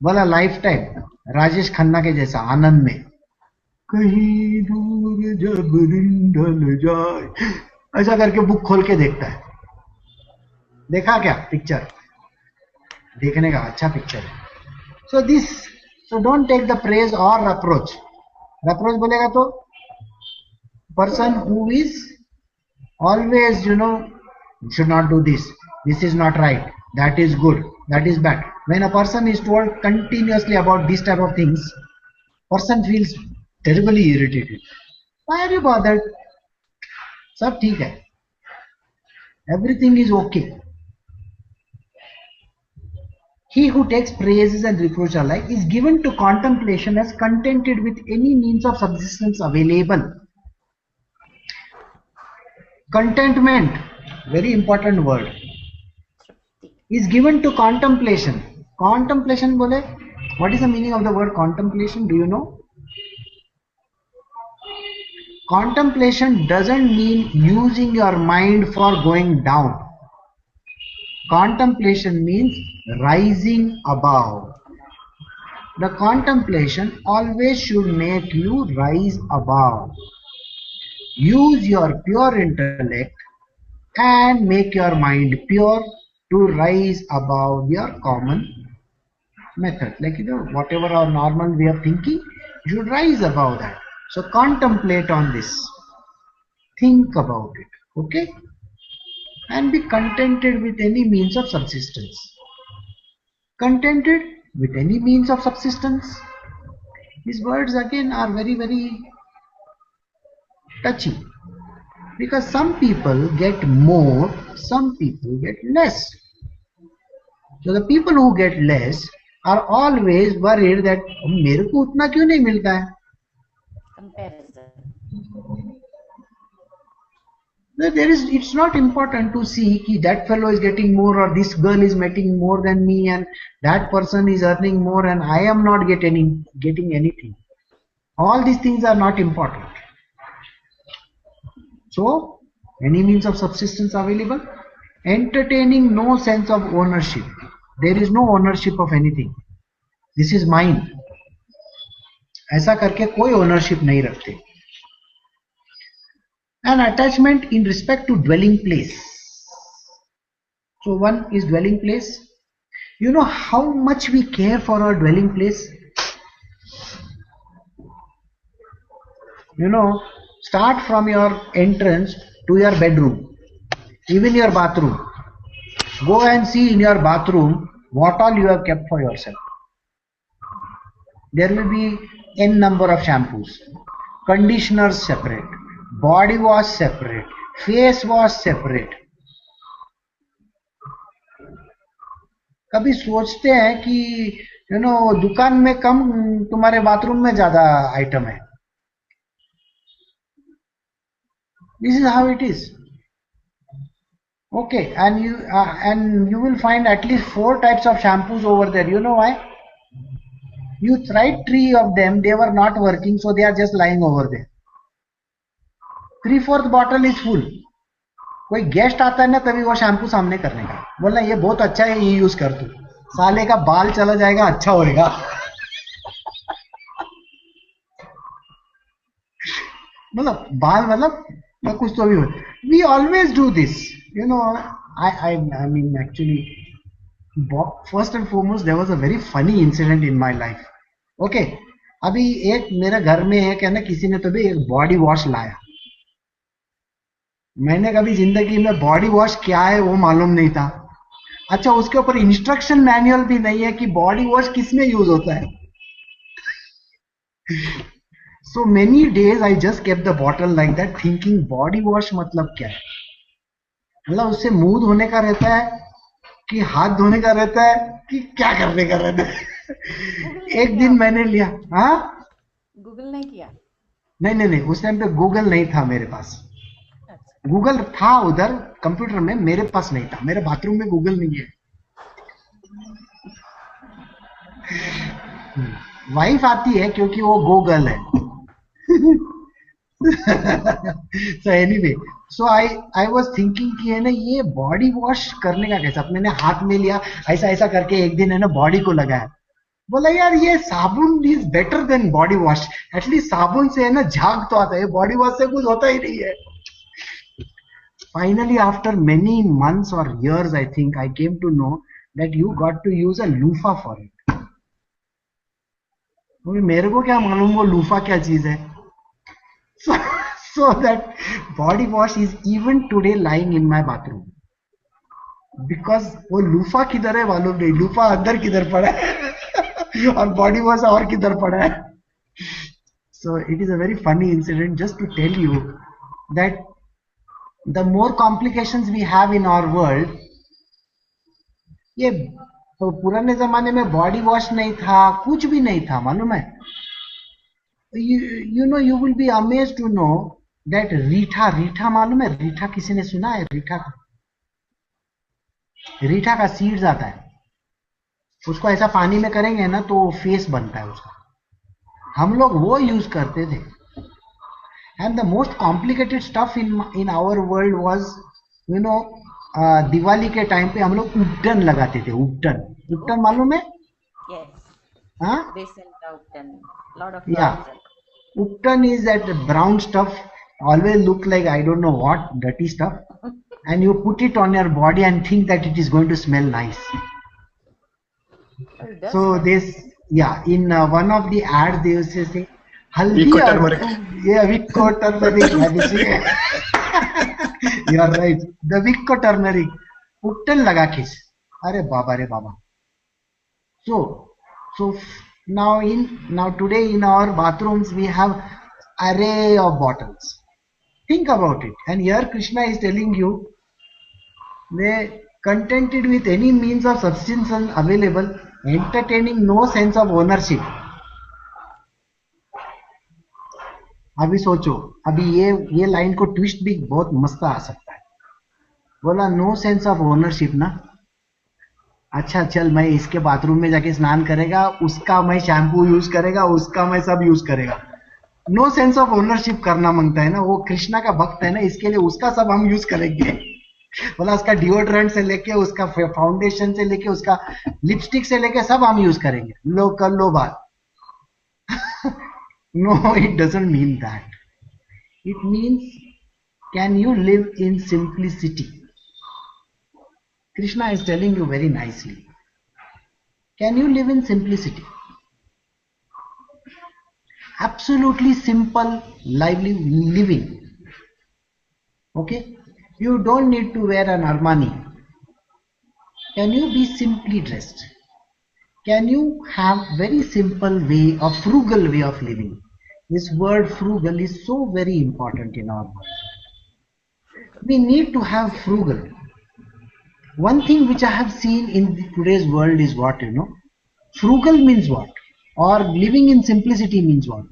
बोला लाइफ टाइम, राजेश खन्ना के जैसा, आनंद में, कहीं दूर जब दिन ढल जाए, ऐसा करके बुक खोल के देखता है. देखा क्या पिक्चर? देखने का अच्छा पिक्चर है. So don't take the praise or reproach. Reproach बोलेगा तो person who is always, you know, you should not do this, this is not right, that is good, that is bad. When a person is told continuously about these type of things, person feels terribly irritated. Why are you bothered? सब ठीक है, everything is okay. He who takes praises and reproach alike is given to contemplation as contented with any means of subsistence available. Contentment, very important word, is given to contemplation. Contemplation bole, what is the meaning of the word contemplation? Do you know? Contemplation doesn't mean using your mind for going down. Contemplation means rising above. The contemplation always should make you rise above. Use your pure intellect and make your mind pure to rise above your common method. Like, you know, whatever our normal way of thinking, you should rise above that. So contemplate on this. Think about it. Okay? And be contented with any means of subsistence. Contented with any means of subsistence. These words again are very, very touchy, because some people get more, some people get less. So the people who get less are always worried that मेरे को उतना क्यों नहीं मिलता है. Comparison. There is, it's not important to see ki that fellow is getting more or this girl is making more than me and that person is earning more and I am not getting anything. All these things are not important. So, any means of subsistence available, entertaining no sense of ownership. There is no ownership of anything. This is mine. ऐसा करके कोई ownership नहीं रखते. An attachment in respect to dwelling place. So one is dwelling place. You know how much we care for our dwelling place? You know, start from your entrance to your bedroom, even your bathroom. Go and see in your bathroom what all you have kept for yourself. There will be n number of shampoos, conditioners separate, body wash separate, face wash separate. कभी सोचते हैं कि दुकान में कम, तुम्हारे bathroom में ज्यादा item है. This is how it is. Okay, and you will find at least 4 types of shampoos over there. You know why? You tried 3 of them, they were not working, so they are just lying over there. 3/4 bottle is full. कोई guest आता है ना तभी वो shampoo सामने करने का, बोलना ये बहुत अच्छा है, ये यूज कर तू, साले का बाल चला जाएगा, अच्छा होएगा. मतलब बाल मतलब कुछ तो भी हो. We always do this, I mean actually, first and foremost there was a very funny incident in my life. Okay, अभी एक मेरे घर में एक है ना, किसी ने तो भी एक बॉडी वॉश लाया. मैंने कभी जिंदगी में बॉडी वॉश क्या है वो मालूम नहीं था. अच्छा, उसके ऊपर इंस्ट्रक्शन मैनुअल भी नहीं है कि बॉडी वॉश किसमें यूज होता है. So many days I just kept the bottle like that, thinking body wash मतलब क्या है. मतलब उससे मुंह धोने का रहता है कि हाथ धोने का रहता है कि क्या करने का रहता है. एक दिन मैंने लिया. हाँ, गूगल नहीं किया? नहीं, उस टाइम पे गूगल नहीं था मेरे पास. गूगल था उधर कंप्यूटर में, मेरे पास नहीं था. मेरे बाथरूम में गूगल नहीं है. वाइफ आती है क्योंकि वो गूगल है. So anyway, so I was thinking कि है ना, ये बॉडी वॉश करने का कैसा. मैंने हाथ में लिया, ऐसा ऐसा करके एक दिन है ना बॉडी को लगाया. बोला यार ये साबुन is better than body wash. At least साबुन से है ना झाग तो आता है, बॉडी वॉश से कुछ होता ही नहीं है. Finally, after many months or years, I think I came to know that you got to use a loofah for it. मेरे को क्या मालूम वो लूफा क्या चीज है. So that body wash is even today lying in my bathroom. Because वो loofah किधर है मालूम नहीं. लूफा अंदर किधर पड़ा है और बॉडी वॉश और किधर पड़ा है. So it is a very funny incident just to tell you that the more complications we have in our world, ये तो पुराने जमाने में बॉडी वॉश नहीं था, कुछ भी नहीं था, मालूम है. You will be amazed to know that रीठा मालूम है. रीठा किसी ने सुना है? रीठा का सीड्स आता है, उसको ऐसा पानी में करेंगे ना तो फेस बनता है उसका. हम लोग वो यूज करते थे. And the most complicated stuff in our world was, Diwali के टाइम पे हम लोग उपटन लगाते थे. उपटन मालूम है? Yes. हाँ? Besan ka uptan. Lot of Yeah. flowers. Uptan is that brown stuff, always look like I don't know what dirty stuff, and you put it on your body and think that it is going to smell nice. Oh, it does. So in one of the ads they used to say, Haldi Vicco or turmeric. Yeah, Vicco turmeric. You are right. The Vicco turmeric. Uptan laga ke. अरे बाबा. So now today in our bathrooms we have array of bottles. Think about it. And here Krishna is telling you, they contented with any means of subsistence available, entertaining no sense of ownership. अभी सोचो, अभी ये line को twist भी बहुत मस्त आ सकता है। बोला नो सेंस ऑफ ओनरशिप ना, अच्छा चल मैं इसके बाथरूम में जाके स्नान करेगा, उसका मैं शैम्पू यूज करेगा, उसका मैं सब यूज करेगा। नो सेंस ऑफ ओनरशिप करना मांगता है ना, वो कृष्णा का भक्त है ना, इसके लिए उसका सब हम यूज करेंगे। बोला उसका डिओड्रेंट से लेके, उसका फाउंडेशन से लेके, उसका लिपस्टिक से लेके सब हम यूज करेंगे। लो कर लो बात। No, it doesn't mean that. It means, can you live in simplicity? Krishna is telling you very nicely. Can you live in simplicity? Absolutely simple, lively living. Okay? You don't need to wear an Armani. Can you be simply dressed? Can you have very simple way, a frugal way of living? This word frugal is so very important in our world. We need to have frugal. One thing which I have seen in today's world is what, frugal means what? Or living in simplicity means what?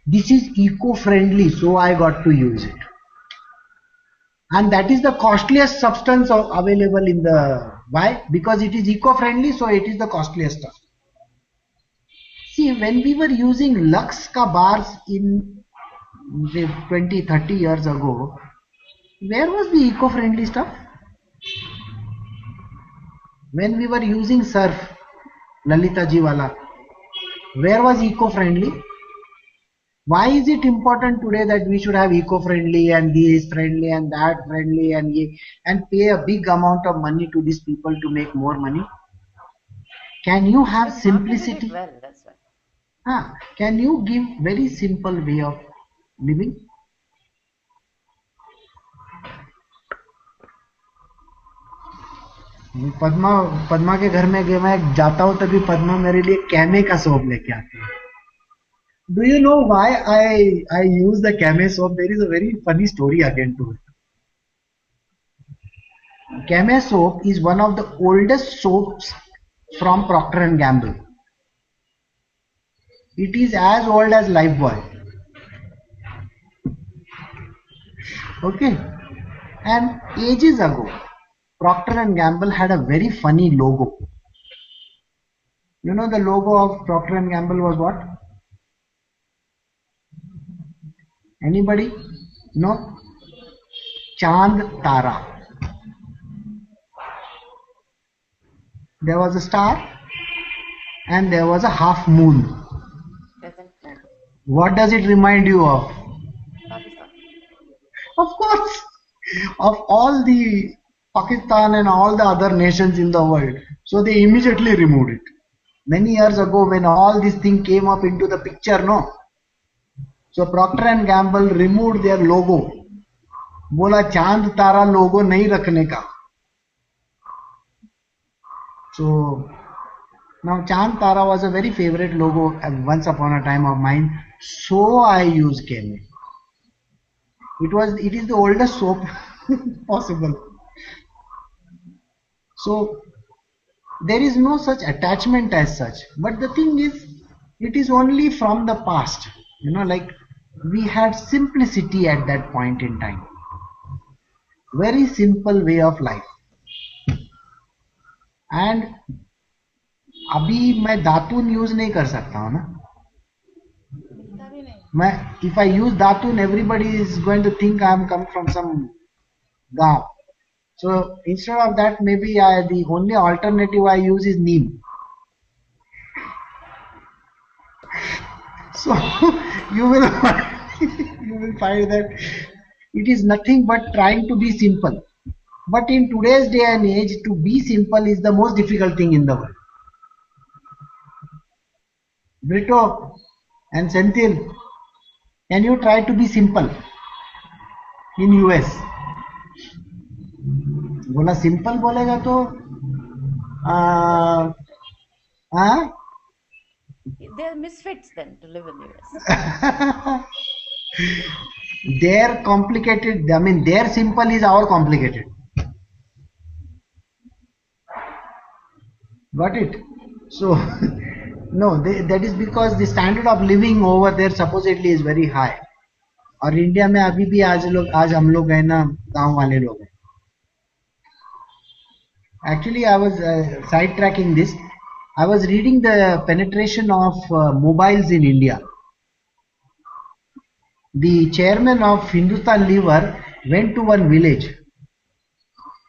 This is eco-friendly, so I got to use it. And that is the costliest substance available in the, why? Because it is eco-friendly, so it is the costliest stuff. See, when we were using Lux ka bars in 20, 30 years ago, where was the eco-friendly stuff? When we were using Surf, Lalita ji wala, where was eco-friendly? Why is it important today that we should have eco-friendly and this friendly and that friendly and pay a big amount of money to these people to make more money? Can you have Just marketed simplicity? it well, that's why. Can you give very simple way of living? Padma के घर में मैं जाता हूँ तभी पद्मा मेरे लिए कैमे का सोप लेके आती है. Do you know why I use the Kame soap? There is a very funny story again to it. Kame soap is one of the oldest soaps from Procter and Gamble. It is as old as Lifebuoy. Okay, and ages ago, Procter and Gamble had a very funny logo. You know the logo of Procter and Gamble was what? Anybody? No? Chand Tara. There was a star and there was a half moon. Doesn't know. What does it remind you of? Pakistan. Of course, of all the Pakistan and all the other nations in the world. So they immediately removed it. Many years ago when all this thing came up into the picture, no? So Procter and Gamble removed their logo. बोला चांद तारा लोगो नहीं रखने का. So now Chand Tara was a very favorite logo once upon a time of mine. So I use Kame. It is the oldest soap possible. So there is no such attachment as such. But the thing is, it is only from the past. Like we had simplicity at that point in time. Very simple way of life. And अभी मैं दातून use नहीं कर सकता हूँ ना. मैं if I use दातून, everybody is going to think I am come from some गांव. So instead of that, maybe the only alternative I use is neem. So you will find that it is nothing but trying to be simple. But in today's day and age, to be simple is the most difficult thing in the world. Brito and Senthil, can you try to be simple in US? बोला simple बोलेगा तो They're misfits then to live in the US. Their complicated, I mean their simple is our complicated. Got it? So No, that is because the standard of living over there supposedly is very high. और India में अभी भी आज हम लोग हैं ना, गांव वाले लोग हैं. Actually, I was sidetracking this. I was reading the penetration of mobiles in India. The chairman of Hindustan Lever went to one village.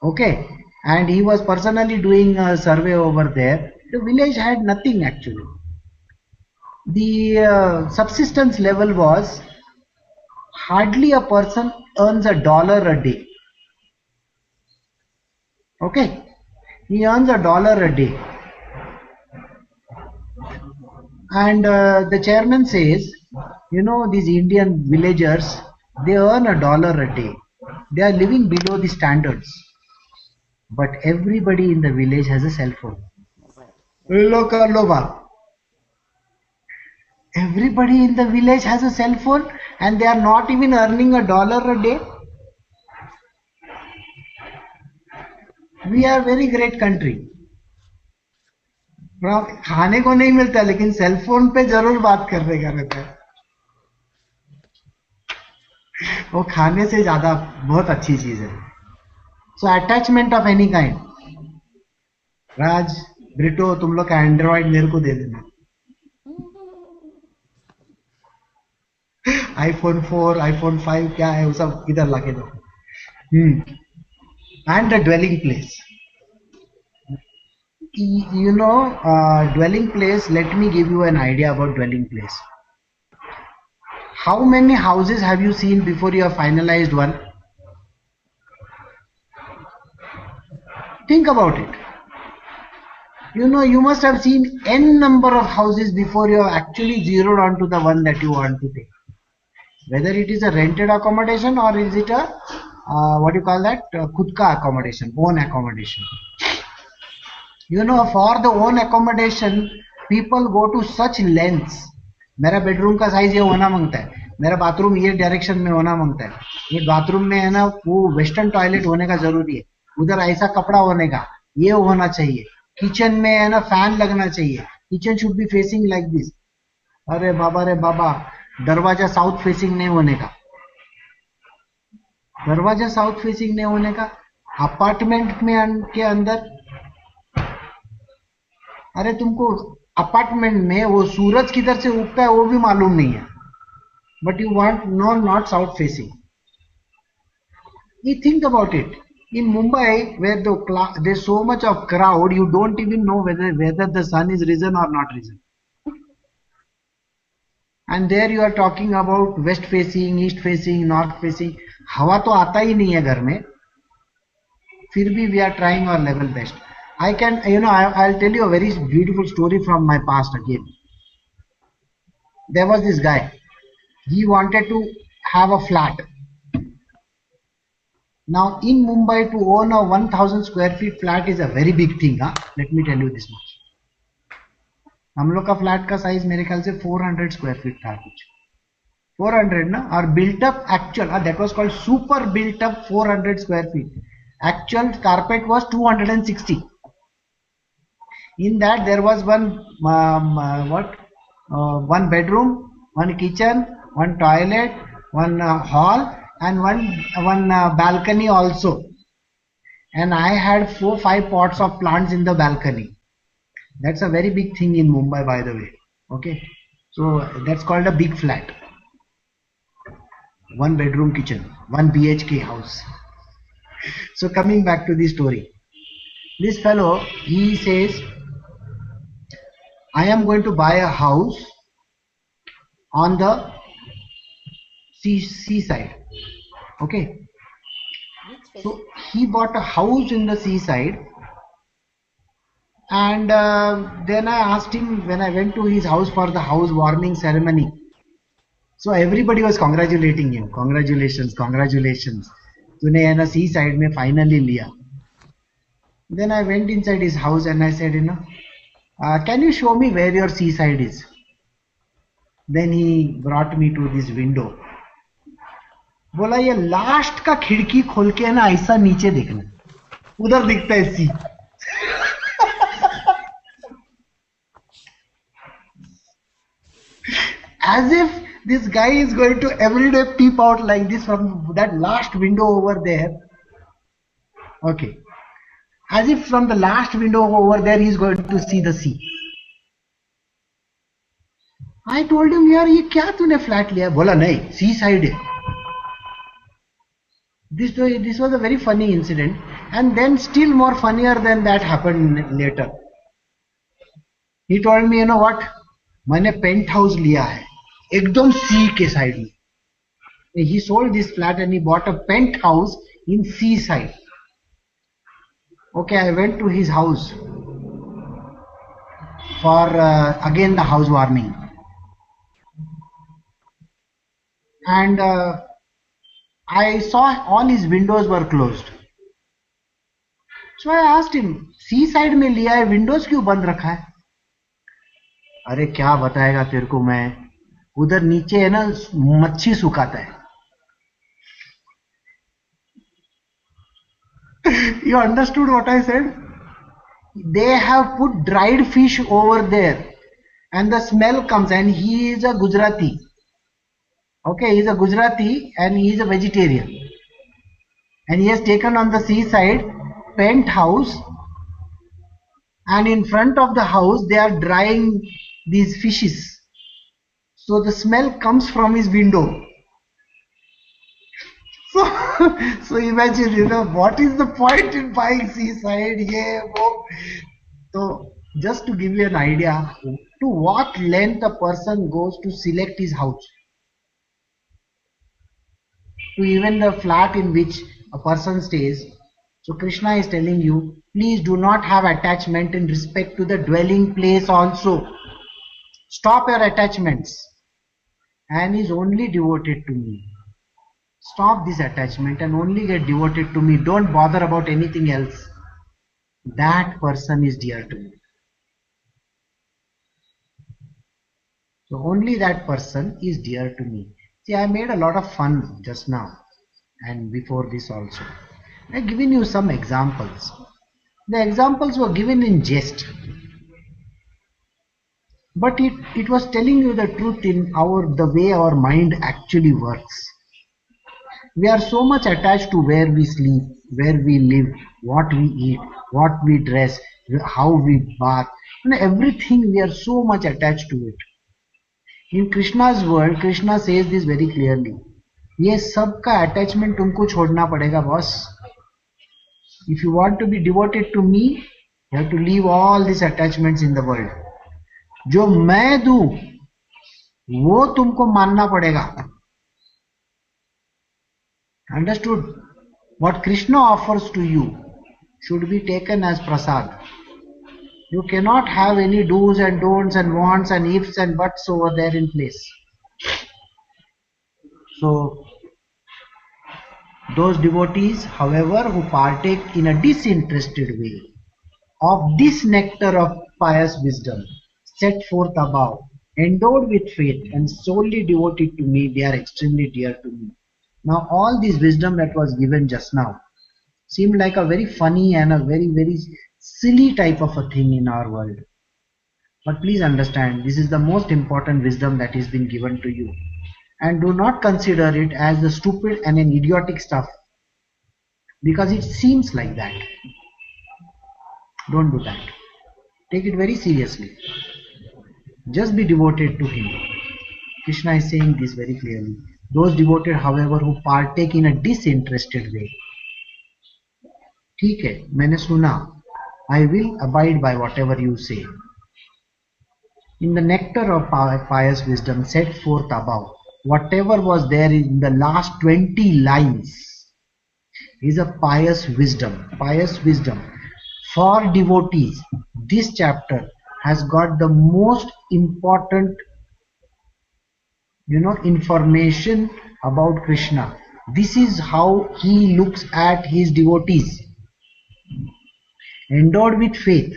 Okay, and he was personally doing a survey over there. The village had nothing actually. The subsistence level was hardly a person earns $1 a day. Okay, he earns $1 a day. And the chairman says, you know, these Indian villagers, they earn $1 a day. They are living below the standards. But everybody in the village has a cell phone. Everybody in the village has a cell phone and they are not even earning $1 a day. We are a very great country. खाने को नहीं मिलता लेकिन cell phone पे जरूर बात करने का रहता है. वो खाने से ज्यादा बहुत अच्छी चीज है. So attachment of any kind. Raj, Brito, तुम लोग का एंड्रॉइड मेरे को दे देना. iPhone 4, iPhone 5 क्या है वो सब इधर लाके दो. And the dwelling place. You know, dwelling place, let me give you an idea about dwelling place. How many houses have you seen before you have finalized one? Think about it. You know, you must have seen n number of houses before you have actually zeroed onto the one that you want to take. Whether it is a rented accommodation or is it a what do you call that, khud ka accommodation, own accommodation. You know, for the own accommodation people go to such lengths. मेरा bedroom का size ये होना मांगता है, मेरा bathroom ये direction में होना मांगता है, ये बाथरूम में है ना वो वेस्टर्न टॉयलेट होने का जरूरी है, उधर ऐसा कपड़ा होने का, ये होना चाहिए, किचन में है ना फैन लगना चाहिए, kitchen should be facing like this. अरे बाबा रे बाबा, दरवाजा साउथ फेसिंग नहीं होने का, दरवाजा साउथ फेसिंग नहीं होने का. अपार्टमेंट में के अंदर, अरे तुमको अपार्टमेंट में वो सूरज किधर से उगता है वो भी मालूम नहीं है, but you want no not south facing. You think about it. In Mumbai, where there's so much of crowd, you don't even know whether the sun is risen or not risen. And there you are talking about west facing, east facing, north facing. हवा तो आता ही नहीं है घर में, फिर भी we are trying our level best. I can, you know, I'll tell you a very beautiful story from my past again. There was this guy. He wanted to have a flat. Now in Mumbai, to own a 1000 square feet flat is a very big thing. Let me tell you this much. हम लोग का flat का size मेरे ख्याल से 400 square feet था कुछ, 400 ना, और built up actual, that was called super built up 400 square feet. Actual carpet was 260. In that there was one one bedroom, one kitchen, one toilet, one hall, and one balcony also. And I had 4-5 pots of plants in the balcony. That's a very big thing in Mumbai, by the way. Okay, so that's called a big flat. One bedroom kitchen, 1 BHK house. So coming back to the story, this fellow, he says, I am going to buy a house on the seaside. Okay, so he bought a house in the seaside, and then I asked him, when I went to his house for the housewarming ceremony, so everybody was congratulating him. Congratulations, congratulations. तूने है ना सी side में finally लिया. Then I went inside his house and I said, you know, can you show me where your seaside is? Then he brought me to this window. बोला ये last का खिड़की खोल के है ना ऐसा नीचे देखना, उधर दिखता है सी. As if this guy is going to everyday peep out like this from that last window over there. Okay. As if from the last window over there he is going to see the sea. I told him, यार ये क्या तूने flat लिया? बोला नहीं, सी side है. This was a very funny incident, and then still more funnier than that happened later. He told me, you know what? मैंने paint house लिया है एकदम सी के साइड में. He sold this flat and he bought a penthouse in seaside. Okay, I went to his house for again the housewarming, and I saw all his windows were closed. So I asked him, seaside में लिया है, windows क्यों बंद रखा है? अरे क्या बताएगा तेरे को मैं, उधर नीचे है ना मच्छी सुखाता है. You understood what I said? They have put dried fish over there and the smell comes, and he is a Gujarati. Okay, he is a Gujarati and he is a vegetarian. And he has taken on the seaside penthouse, and in front of the house they are drying these fishes. So the smell comes from his window. So imagine, you know, what is the point in buying seaside? Yeah, so just to give you an idea to what length a person goes to select his house, to even the flat in which a person stays. So Krishna is telling you, please do not have attachment in respect to the dwelling place also. Stop your attachments and is only devoted to me. Stop this attachment and only get devoted to me. Don't bother about anything else. That person is dear to me. So only that person is dear to me. See, I made a lot of fun just now and before this also. I have given you some examples. The examples were given in jest, but it was telling you the truth in the way our mind actually works. We are so much attached to where we sleep, where we live, what we eat, what we dress, how we bath. You know, everything we are so much attached to it. In Krishna's world, Krishna says this very clearly. ये सब का attachment तुमको छोड़ना पड़ेगा, boss. If you want to be devoted to me, you have to leave all these attachments in the world. जो मैं दूं, वो तुमको मानना पड़ेगा. Understood? What Krishna offers to you should be taken as prasad. You cannot have any do's and don'ts and wants and ifs and buts over there in place. So, those devotees, however, who partake in a disinterested way of this nectar of pious wisdom set forth above, endowed with faith and solely devoted to me, they are extremely dear to me. Now, all this wisdom that was given just now seemed like a very funny and a very, very silly type of a thing in our world. But please understand, this is the most important wisdom that is being given to you. And do not consider it as the stupid and an idiotic stuff, because it seems like that. Don't do that. Take it very seriously. Just be devoted to him. Krishna is saying this very clearly. Those devoted, however, who partake in a disinterested way. ठीक है, मैंने सुना. I will abide by whatever you say. In the nectar of pious wisdom set forth above, whatever was there in the last 20 lines is a pious wisdom. Pious wisdom. For devotees, this chapter has got the most important information about Krishna. This is how he looks at his devotees. Endowed with faith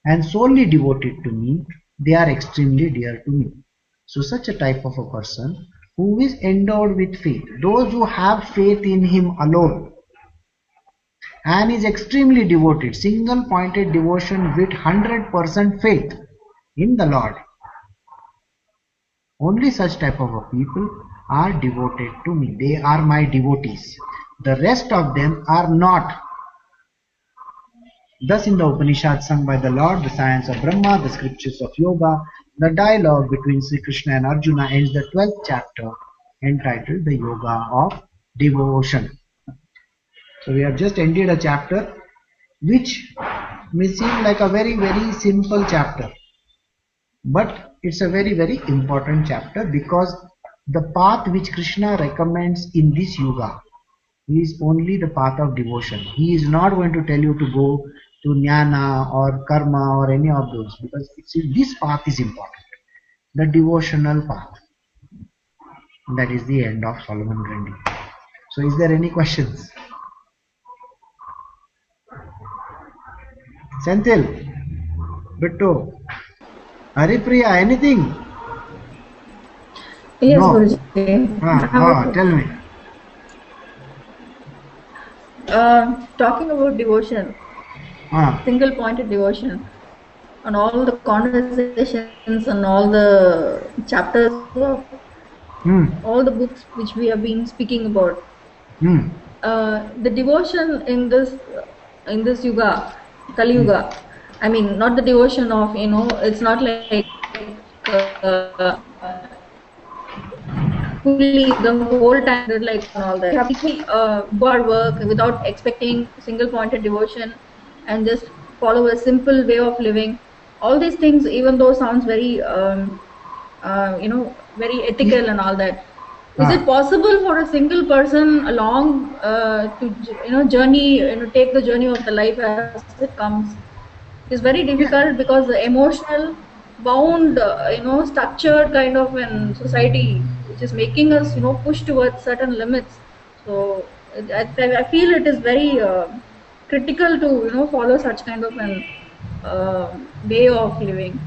and solely devoted to me, they are extremely dear to me. So such a type of a person who is endowed with faith, those who have faith in him alone and is extremely devoted, single pointed devotion with 100% faith in the Lord. Only such type of a people are devoted to me. They are my devotees. The rest of them are not. Thus in the Upanishad sung by the Lord, the science of Brahma, the scriptures of yoga, the dialogue between Sri Krishna and Arjuna ends the 12th chapter entitled the Yoga of Devotion. So we have just ended a chapter which may seem like a very simple chapter, but it's a very important chapter, because the path which Krishna recommends in this yoga is only the path of devotion. He is not going to tell you to go to jnana or karma or any of those, because this path is important, the devotional path. That is the end of Solomon Grundy. So is there any questions? Senthil, Bittu, Haripriya, anything? Yes, No. Guruji. Tell me. Talking about devotion, single pointed devotion, on all the conversations and all the chapters of all the books which we have been speaking about, the devotion in this yuga, Kali Yuga, I mean, not the devotion of, it's not like fully the whole time, like and all that. People do our work without expecting single pointed devotion and just follow a simple way of living. All these things, even though sounds very very ethical and all that, is it possible for a single person along to journey, take the journey of the life as it comes? It's very difficult, because the emotional bound structured kind of an society which is making us push towards certain limits. So I feel it is very critical to follow such kind of an way of living.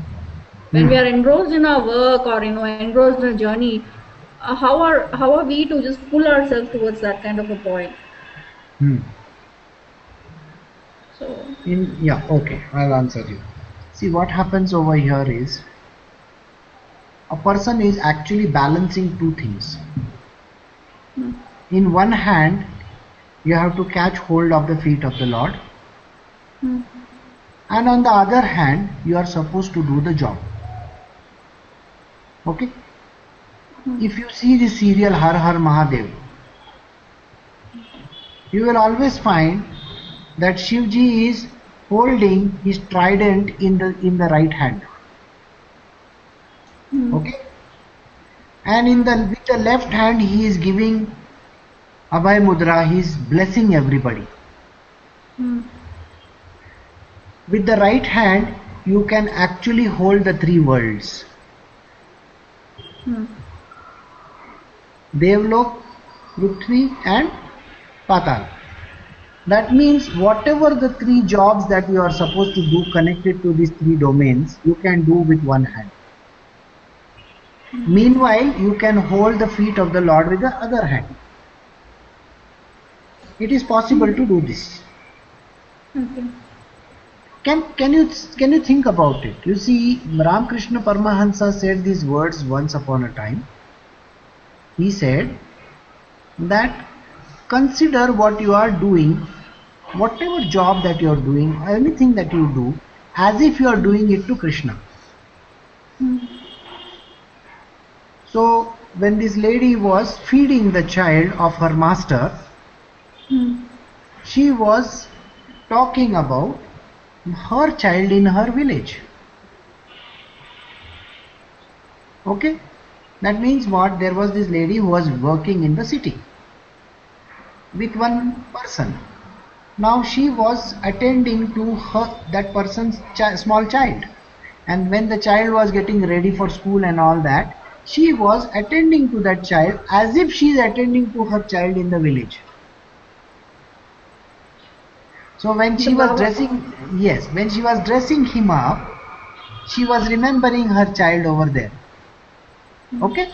When we are engrossed in our work or engrossed in a journey, how are we to just pull ourselves towards that kind of a point? So Okay, I'll answer you. See, what happens over here is a person is actually balancing two things. In one hand, you have to catch hold of the feet of the Lord, and on the other hand, you are supposed to do the job. Okay? If you see the serial Har Har Mahadev, you will always find that Shivji is holding his trident in the right hand. Okay? And with the left hand he is giving Abhay Mudra, he is blessing everybody. With the right hand you can actually hold the three worlds. Devlok, Prithvi and Patal. That means whatever the three jobs that you are supposed to do connected to these three domains, you can do with one hand. Meanwhile, you can hold the feet of the Lord with the other hand. It is possible to do this. okay. Can you think about it? You see, Ramakrishna Paramahansa said these words once upon a time. He said that consider what you are doing, whatever job that you are doing, anything that you do, as if you are doing it to Krishna. So when this lady was feeding the child of her master, she was talking about her child in her village. Okay? That means what? There was this lady who was working in the city with one person. Now she was attending to that person's small child, and when the child was getting ready for school and all that, she was attending to that child as if she is attending to her child in the village. So when she was dressing him up, she was remembering her child over there. Okay?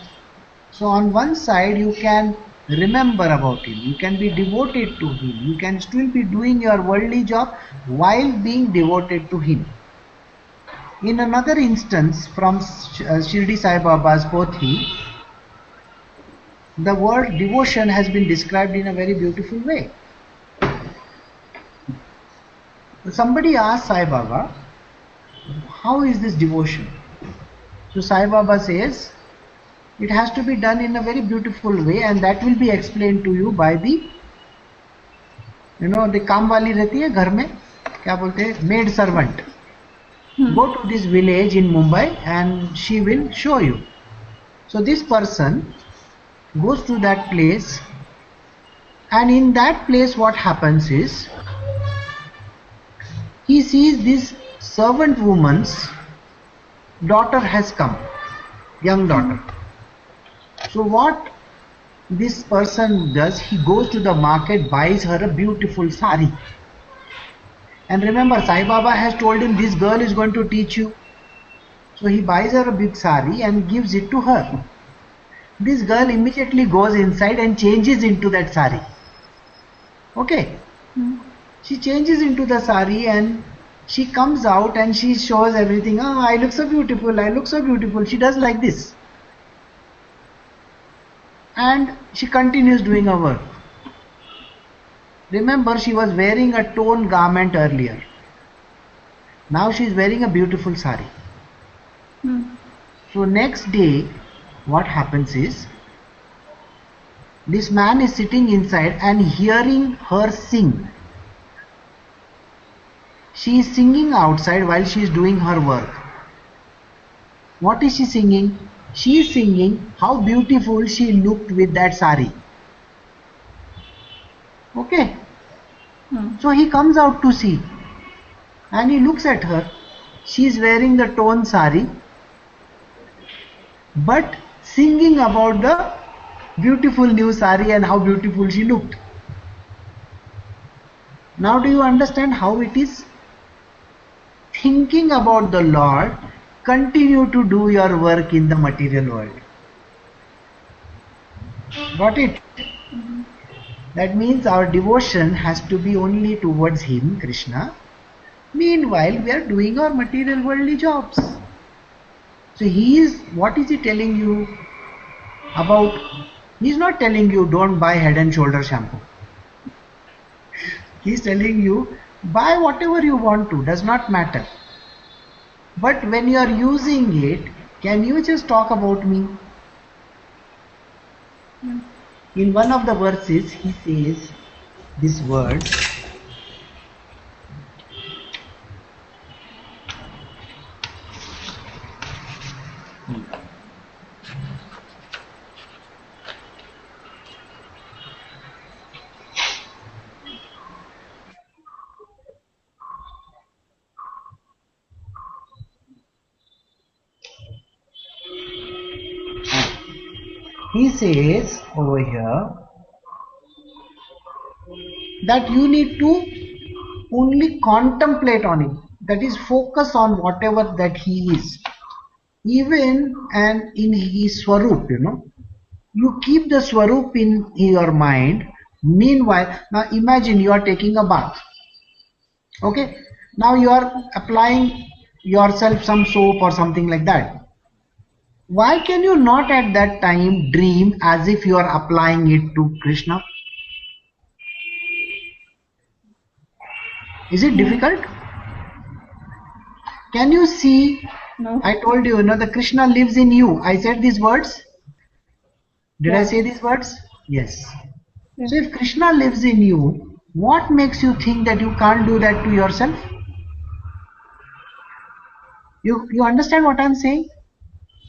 So on one side you can remember about him, you can be devoted to him, you can still be doing your worldly job while being devoted to him. In another instance from Shirdi Sai Baba's Pothi, the word devotion has been described in a very beautiful way. Somebody asked Sai Baba, how is this devotion? So Sai Baba says, it has to be done in a very beautiful way, and that will be explained to you by the, the काम वाली रहती है घर में, क्या बोलते हैं, maid servant. Go to this village in Mumbai and she will show you. So this person goes to that place, and in that place what happens is, he sees this servant woman's daughter has come, young daughter. So what this person does, he goes to the market, buys her a beautiful sari. And remember, Sai Baba has told him, this girl is going to teach you. So he buys her a big sari and gives it to her. This girl immediately goes inside and changes into that sari. Okay. She changes into the sari and she comes out and she shows everything. Oh, I look so beautiful, I look so beautiful. She does like this. And she continues doing her work. Remember, she was wearing a torn garment earlier. Now she is wearing a beautiful sari. So next day, what happens is, this man is sitting inside and hearing her sing. She is singing outside while she is doing her work. What is she singing? She is singing how beautiful she looked with that sari. Okay. So he comes out to see and he looks at her. She is wearing the torn sari but singing about the beautiful new sari and how beautiful she looked. Now do you understand how it is? Thinking about the Lord, continue to do your work in the material world. Got it? That means our devotion has to be only towards Him, Krishna. Meanwhile, we are doing our material worldly jobs. So what is He telling you about? He is not telling you don't buy Head and Shoulder shampoo. He is telling you buy whatever you want to, does not matter. But when you are using it, can you just talk about me? In one of the verses, he says this word. He says over here that you need to only contemplate on it, that is, focus on whatever that He is, even and in His Swarup, you keep the Swarup in your mind. Meanwhile, now imagine you are taking a bath. Okay, now you are applying yourself some soap or something like that. Why can you not at that time dream as if you are applying it to Krishna? Is it difficult? Can you see? No. I told you, the Krishna lives in you. I said these words. Did I say these words? Yes. Yeah. So if Krishna lives in you, what makes you think that you can't do that to yourself? You understand what I'm saying?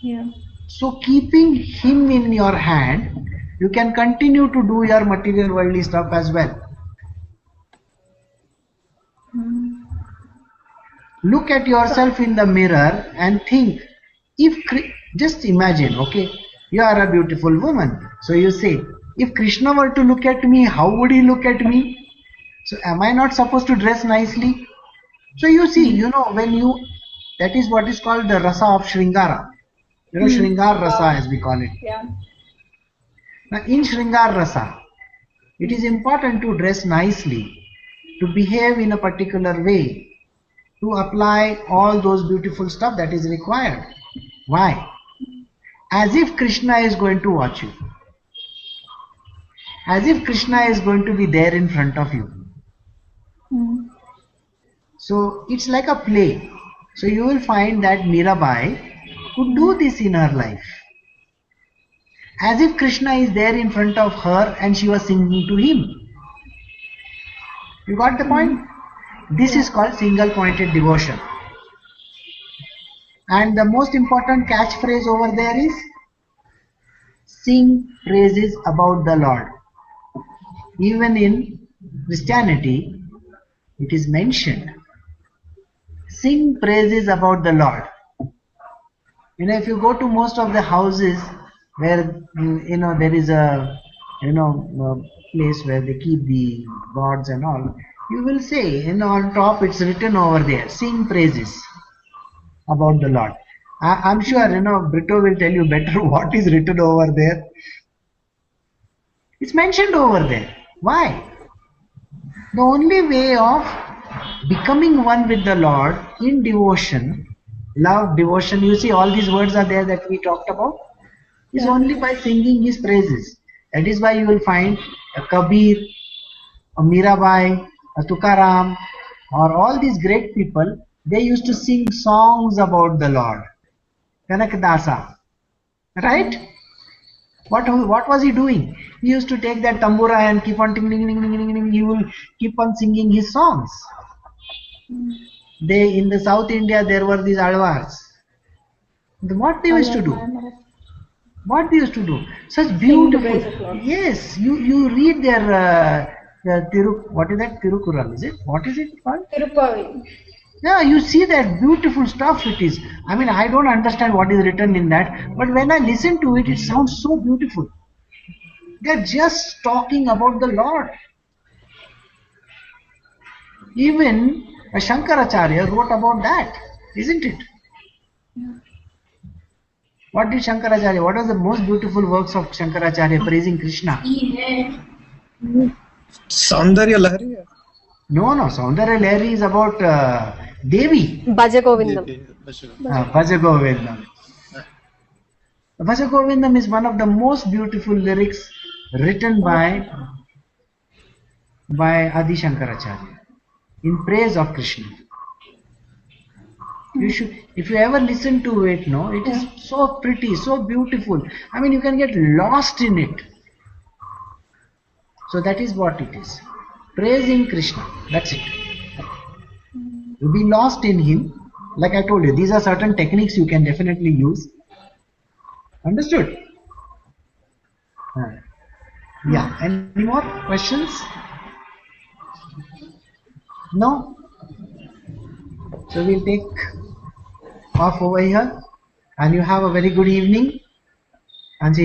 Yeah. So keeping Him in your hand, you can continue to do your material worldly stuff as well. Look at yourself in the mirror and think, just imagine, okay, you are a beautiful woman. So you say, if Krishna were to look at me, how would He look at me? So am I not supposed to dress nicely? So you see, that is what is called the rasa of Shringara. Shringar rasa as we call it. Yeah. Now in Shringar rasa, it is important to dress nicely, to behave in a particular way. to apply all those beautiful stuff that is required. Why? As if Krishna is going to watch you. As if Krishna is going to be there in front of you. So it's like a play. So you will find that Mirabai could do this in her life. As if Krishna is there in front of her and she was singing to him. You got the point? This is called single pointed devotion. And the most important catchphrase over there is sing praises about the Lord. Even in Christianity, it is mentioned. Sing praises about the Lord. You know, if you go to most of the houses where there is a place where they keep the gods and all, you will say, on top it's written over there, sing praises about the Lord. I'm sure Brito will tell you better what is written over there. It's mentioned over there. Why? The only way of becoming one with the Lord in devotion, love, devotion, you see all these words are there that we talked about, is only by singing his praises. That is why you will find a Kabir, a Mirabai, a Tukaram, or all these great people, they used to sing songs about the Lord. Kanakadasa. Right? What was he doing? He used to take that tambura and keep on ting ting ting ting ting ting. He will keep on singing his songs. In the South India there were these alvars. What they used to do? What they used to do? Such beautiful. Yes, you read their what is that? Tirukural, is it? What is it called? Tirupavi. Yeah, you see that beautiful stuff it is. I mean, I don't understand what is written in that, but when I listen to it, it sounds so beautiful. They're just talking about the Lord. Even a Shankaracharya wrote about that, isn't it? What did Shankaracharya, what are the most beautiful works of Shankaracharya praising Krishna? Saundarya Lahari? No, Saundarya Lahari is about Devi. Bhaja Govindam. Bhaja Govindam. Bhaja Govindam is one of the most beautiful lyrics written by Adi Shankaracharya in praise of Krishna. You should, if you ever listen to it, it is so pretty, so beautiful. I mean, you can get lost in it. So that is what it is. Praising Krishna. That's it. You'll be lost in him. Like I told you, these are certain techniques you can definitely use. Understood? Yeah. Any more questions? No? So we'll take off over here. And you have a very good evening. And see